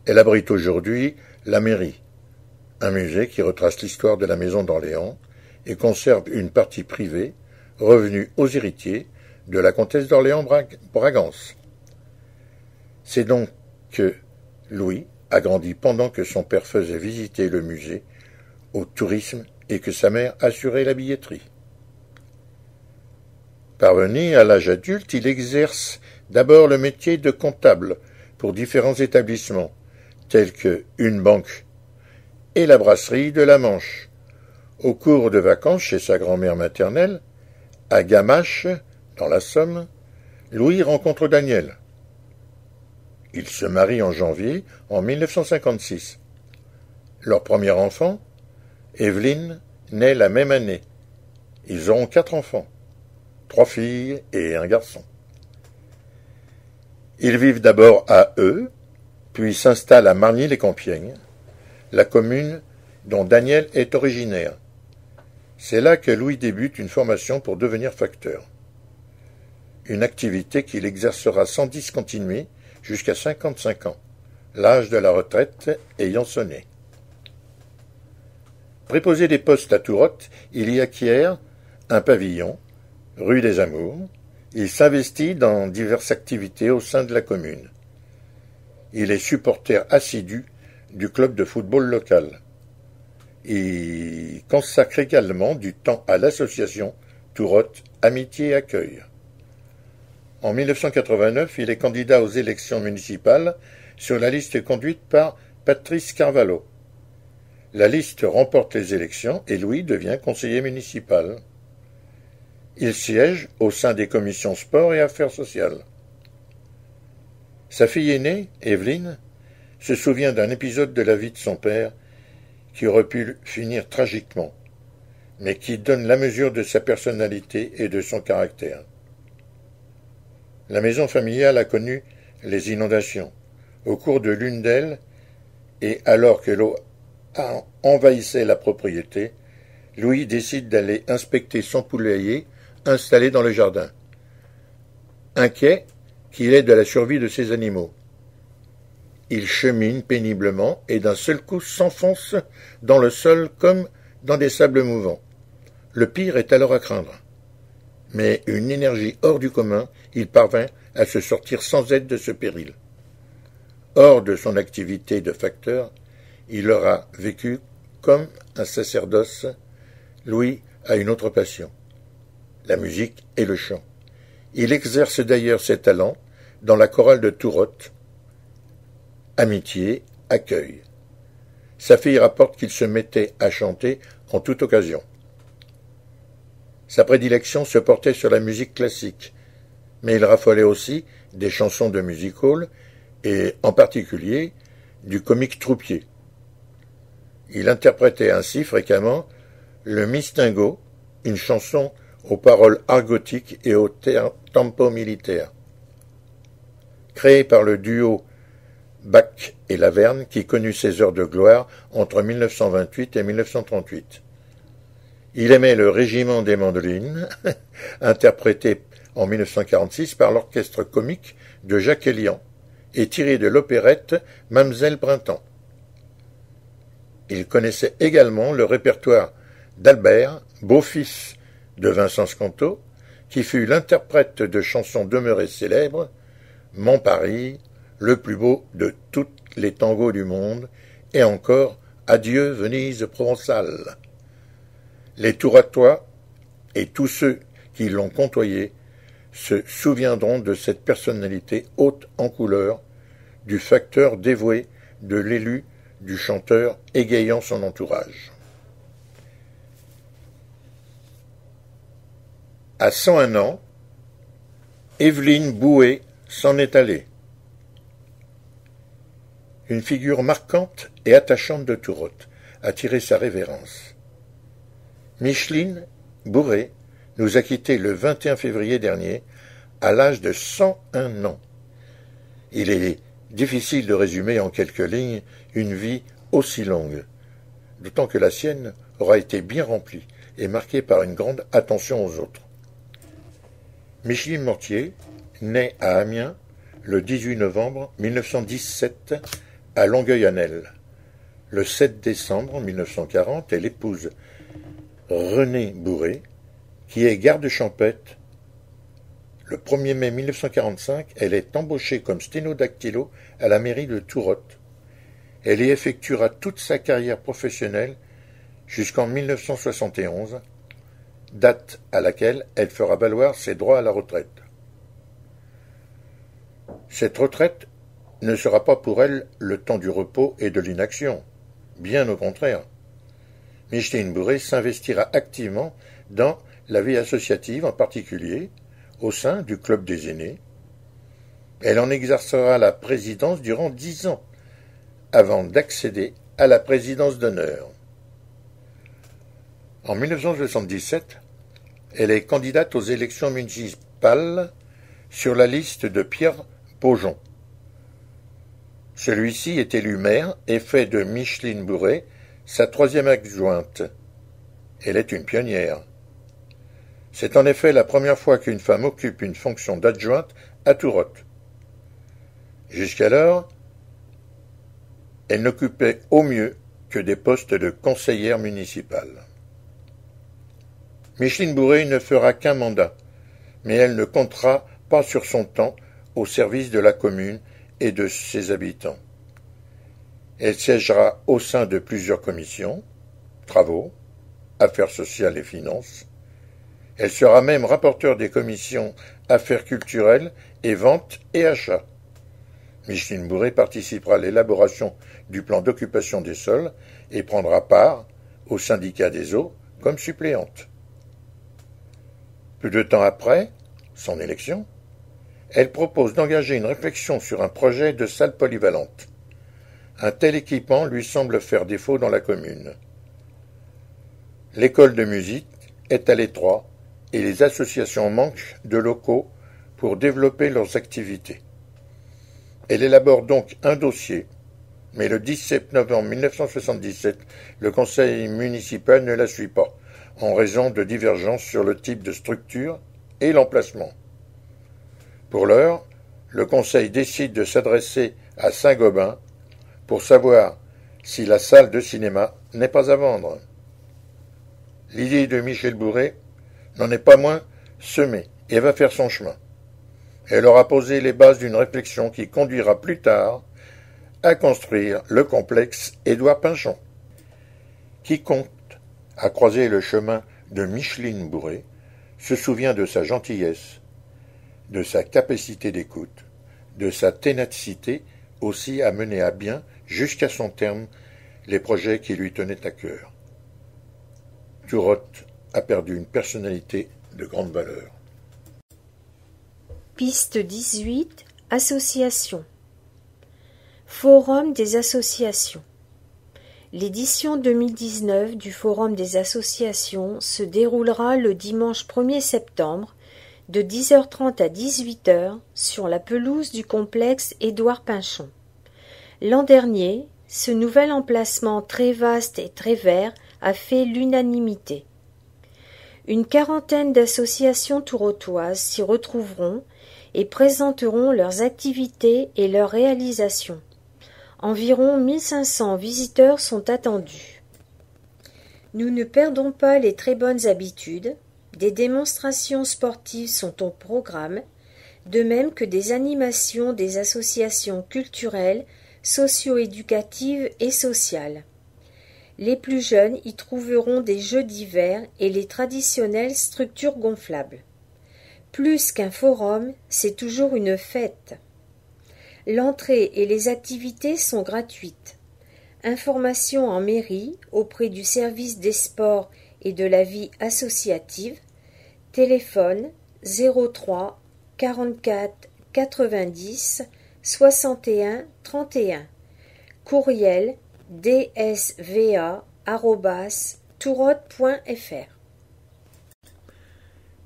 Elle abrite aujourd'hui la mairie, un musée qui retrace l'histoire de la maison d'Orléans et conserve une partie privée revenue aux héritiers de la comtesse d'Orléans-Bragance. C'est donc que Louis a grandi pendant que son père faisait visiter le musée au tourisme et que sa mère assurait la billetterie. Parvenu à l'âge adulte, il exerce d'abord le métier de comptable pour différents établissements, tels que une banque et la brasserie de la Manche. Au cours de vacances chez sa grand-mère maternelle, à Gamache, dans la Somme, Louis rencontre Daniel. Ils se marient en janvier en 1956. Leur premier enfant, Evelyne, naît la même année. Ils auront 4 enfants, 3 filles et un garçon. Ils vivent d'abord à Eu, puis s'installent à Margny-les-Compiègnes, la commune dont Daniel est originaire. C'est là que Louis débute une formation pour devenir facteur. Une activité qu'il exercera sans discontinuer jusqu'à 55 ans, l'âge de la retraite ayant sonné. Préposé des postes à Tourotte, il y acquiert un pavillon, rue des Amours. Il s'investit dans diverses activités au sein de la commune. Il est supporter assidu du club de football local. Il consacre également du temps à l'association Tourotte Amitié Accueil. En 1989, il est candidat aux élections municipales sur la liste conduite par Patrice Carvalho. La liste remporte les élections et Louis devient conseiller municipal. Il siège au sein des commissions sport et affaires sociales. Sa fille aînée, Evelyne, se souvient d'un épisode de la vie de son père qui aurait pu finir tragiquement, mais qui donne la mesure de sa personnalité et de son caractère. La maison familiale a connu les inondations. Au cours de l'une d'elles, et alors que l'eau envahissait la propriété, Louis décide d'aller inspecter son poulailler installé dans le jardin. Inquiet qu'il est de la survie de ses animaux. Il chemine péniblement et d'un seul coup s'enfonce dans le sol comme dans des sables mouvants. Le pire est alors à craindre. Mais une énergie hors du commun, il parvint à se sortir sans aide de ce péril. Hors de son activité de facteur, il aura vécu comme un sacerdoce. Louis a une autre passion, la musique et le chant. Il exerce d'ailleurs ses talents dans la chorale de Tourotte, Amitié, Accueil. Sa fille rapporte qu'il se mettait à chanter en toute occasion. Sa prédilection se portait sur la musique classique, mais il raffolait aussi des chansons de music hall et, en particulier, du comique troupier. Il interprétait ainsi fréquemment le Mistingo, une chanson aux paroles argotiques et au tempo militaire. Créé par le duo Bach et Laverne, qui connut ses heures de gloire entre 1928 et 1938. Il aimait le régiment des mandolines, interprété en 1946 par l'orchestre comique de Jacques Elian, et tiré de l'opérette Mamselle Printemps. Il connaissait également le répertoire d'Albert, beau-fils de Vincent Scanto, qui fut l'interprète de chansons demeurées célèbres, Mon Paris, le plus beau de tous les tangos du monde, et encore Adieu Venise provençale. Les Touratois et tous ceux qui l'ont côtoyé se souviendront de cette personnalité haute en couleur, du facteur dévoué, de l'élu, du chanteur égayant son entourage. À 101 ans, Evelyne Bouet s'en est allée. Une figure marquante et attachante de Tourotte a tiré sa révérence. Micheline Bourré nous a quittés le 21 février dernier, à l'âge de 101 ans. Il est difficile de résumer en quelques lignes une vie aussi longue, d'autant que la sienne aura été bien remplie et marquée par une grande attention aux autres. Micheline Mortier, née à Amiens le 18 novembre 1917 à Longueuil-Annel. Le 7 décembre 1940, elle épouse René Bourré, qui est garde champêtre. Le 1er mai 1945, elle est embauchée comme sténodactylo à la mairie de Tourotte. Elle y effectuera toute sa carrière professionnelle jusqu'en 1971, date à laquelle elle fera valoir ses droits à la retraite. Cette retraite ne sera pas pour elle le temps du repos et de l'inaction, bien au contraire. Micheline Bourré s'investira activement dans la vie associative, en particulier au sein du Club des aînés. Elle en exercera la présidence durant 10 ans, avant d'accéder à la présidence d'honneur. En 1977, elle est candidate aux élections municipales sur la liste de Pierre Paugeon. Celui-ci est élu maire et fait de Micheline Bourré sa 3e adjointe. Elle est une pionnière. C'est en effet la première fois qu'une femme occupe une fonction d'adjointe à Tourotte. Jusqu'alors, elle n'occupait au mieux que des postes de conseillère municipale. Micheline Bourré ne fera qu'un mandat, mais elle ne comptera pas sur son temps au service de la commune et de ses habitants. Elle siégera au sein de plusieurs commissions, travaux, affaires sociales et finances. Elle sera même rapporteure des commissions affaires culturelles et ventes et achats. Micheline Bourré participera à l'élaboration du plan d'occupation des sols et prendra part au syndicat des eaux comme suppléante. Peu de temps après son élection, elle propose d'engager une réflexion sur un projet de salle polyvalente. Un tel équipement lui semble faire défaut dans la commune. L'école de musique est à l'étroit et les associations manquent de locaux pour développer leurs activités. Elle élabore donc un dossier, mais le 17 novembre 1977, le conseil municipal ne la suit pas, en raison de divergences sur le type de structure et l'emplacement. Pour l'heure, le conseil décide de s'adresser à Saint-Gobain pour savoir si la salle de cinéma n'est pas à vendre. L'idée de Michel Bourré n'en est pas moins semée et va faire son chemin. Elle aura posé les bases d'une réflexion qui conduira plus tard à construire le complexe Édouard Pinchon. Quiconque a croisé le chemin de Micheline Bourré se souvient de sa gentillesse, de sa capacité d'écoute, de sa ténacité aussi à mener à bien, jusqu'à son terme, les projets qui lui tenaient à cœur. Tourotte a perdu une personnalité de grande valeur.
Piste 18. Association. Forum des associations. L'édition 2019 du Forum des associations se déroulera le dimanche 1er septembre de 10h30 à 18h sur la pelouse du complexe Édouard Pinchon. L'an dernier, ce nouvel emplacement très vaste et très vert a fait l'unanimité. Une quarantaine d'associations tourotoises s'y retrouveront et présenteront leurs activités et leurs réalisations. Environ 1500 visiteurs sont attendus. Nous ne perdons pas les très bonnes habitudes. Des démonstrations sportives sont au programme, de même que des animations des associations culturelles, socio-éducatives et sociales. Les plus jeunes y trouveront des jeux d'hiver et les traditionnelles structures gonflables. Plus qu'un forum, c'est toujours une fête. L'entrée et les activités sont gratuites. Informations en mairie auprès du service des sports et de la vie associative. Téléphone 03 44 90 61 31. Courriel dsva@tourotte.fr.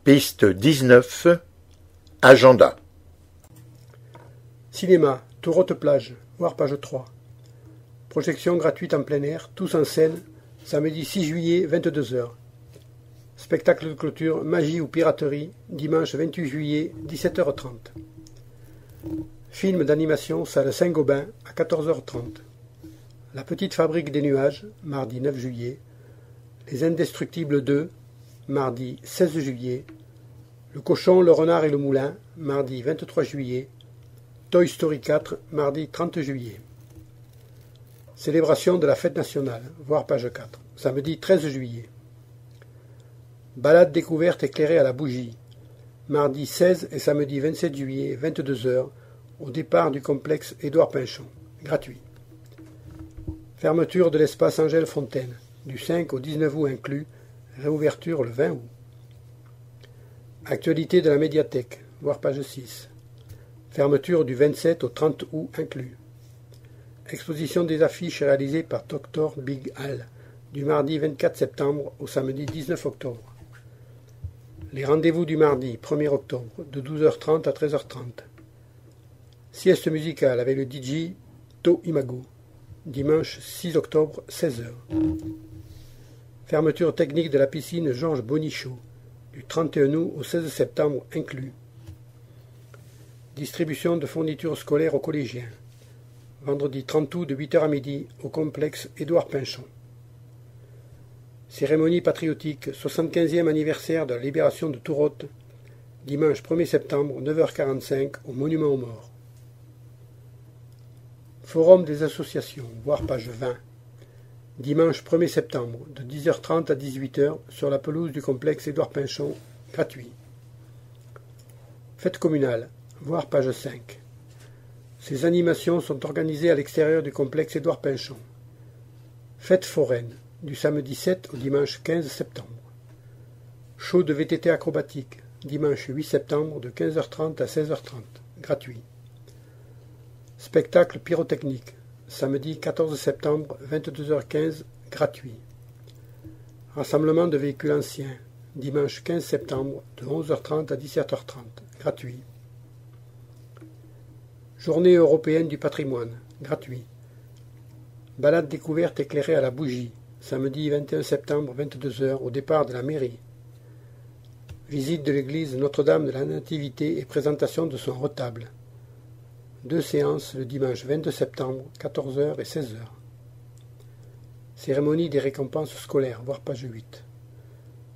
Piste 19. Agenda.
Cinéma, Tourotte plage, voir page 3. Projection gratuite en plein air, tous en scène, samedi 6 juillet, 22h. Spectacle de clôture, magie ou piraterie, dimanche 28 juillet, 17h30. Film d'animation, salle Saint-Gobain, à 14h30. La petite fabrique des nuages, mardi 9 juillet. Les Indestructibles 2, mardi 16 juillet. Le cochon, le renard et le moulin, mardi 23 juillet. Toy Story 4, mardi 30 juillet. Célébration de la fête nationale, voir page 4, samedi 13 juillet. Balade découverte éclairée à la bougie, mardi 16 et samedi 27 juillet, 22h, au départ du complexe Édouard Pinchon, gratuit. Fermeture de l'espace Angèle Fontaine, du 5 au 19 août inclus, réouverture le 20 août. Actualité de la médiathèque, voir page 6. Fermeture du 27 au 30 août inclus. Exposition des affiches réalisées par Dr Big Al, du mardi 24 septembre au samedi 19 octobre. Les rendez-vous du mardi 1er octobre, de 12h30 à 13h30. Sieste musicale avec le DJ To Imago, dimanche 6 octobre, 16h. Fermeture technique de la piscine Georges Bonichot, du 31 août au 16 septembre inclus. Distribution de fournitures scolaires aux collégiens. Vendredi 30 août de 8h à midi au complexe Édouard Pinchon. Cérémonie patriotique, 75e anniversaire de la libération de Tourotte, dimanche 1er septembre, 9h45 au Monument aux Morts. Forum des associations, voir page 20. Dimanche 1er septembre, de 10h30 à 18h, sur la pelouse du complexe Édouard Pinchon, gratuit. Fête communale, voir page 5. Ces animations sont organisées à l'extérieur du complexe Édouard Pinchon. Fête foraine, du samedi 7 au dimanche 15 septembre. Show de VTT acrobatique, dimanche 8 septembre de 15h30 à 16h30, gratuit. Spectacle pyrotechnique, samedi 14 septembre, 22h15, gratuit. Rassemblement de véhicules anciens, dimanche 15 septembre, de 11h30 à 17h30, gratuit. Journée européenne du patrimoine, gratuit. Balade découverte éclairée à la bougie, samedi 21 septembre, 22h, au départ de la mairie. Visite de l'église Notre-Dame de la Nativité et présentation de son retable. 2 séances le dimanche 22 septembre, 14h et 16h. Cérémonie des récompenses scolaires, voir page 8.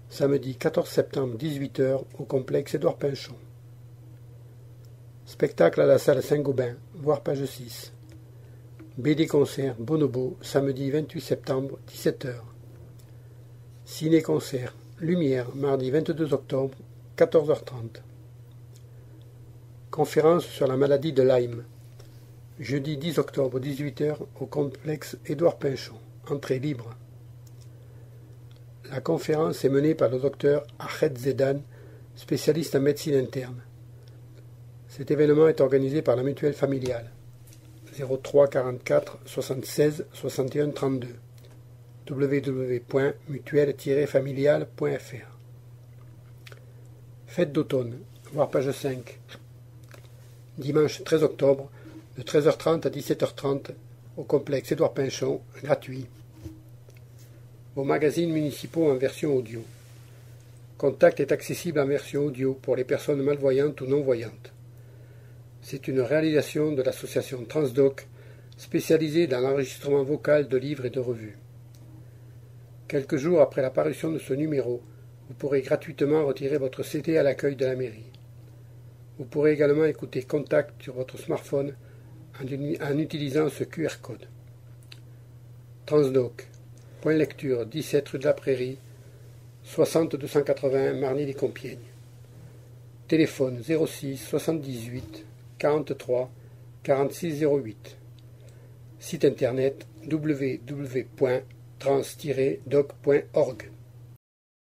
Samedi 14 septembre, 18h, au complexe Édouard Pinchon. Spectacle à la salle Saint-Gobain, voir page 6. BD-concert Bonobo, samedi 28 septembre, 17h. Ciné-concert Lumière, mardi 22 octobre, 14h30. Conférence sur la maladie de Lyme, jeudi 10 octobre, 18h, au complexe Édouard Pinchon, entrée libre. La conférence est menée par le docteur Ached Zedan, spécialiste en médecine interne. Cet événement est organisé par la mutuelle familiale. 03 44 76 61 32 www.mutuelle-familiale.fr. Fête d'automne, voir page 5. Dimanche 13 octobre, de 13h30 à 17h30, au complexe Édouard Pinchon, gratuit. Vos magazines municipaux en version audio. Contact est accessible en version audio pour les personnes malvoyantes ou non-voyantes. C'est une réalisation de l'association Transdoc, spécialisée dans l'enregistrement vocal de livres et de revues. Quelques jours après la parution de ce numéro, vous pourrez gratuitement retirer votre CD à l'accueil de la mairie. Vous pourrez également écouter Contact sur votre smartphone en utilisant ce QR code. Transdoc, point lecture 17 rue de la Prairie, 60 280 Marny-les-Compiègnes. Téléphone 06 78 43 46 08. Site internet www.trans-doc.org.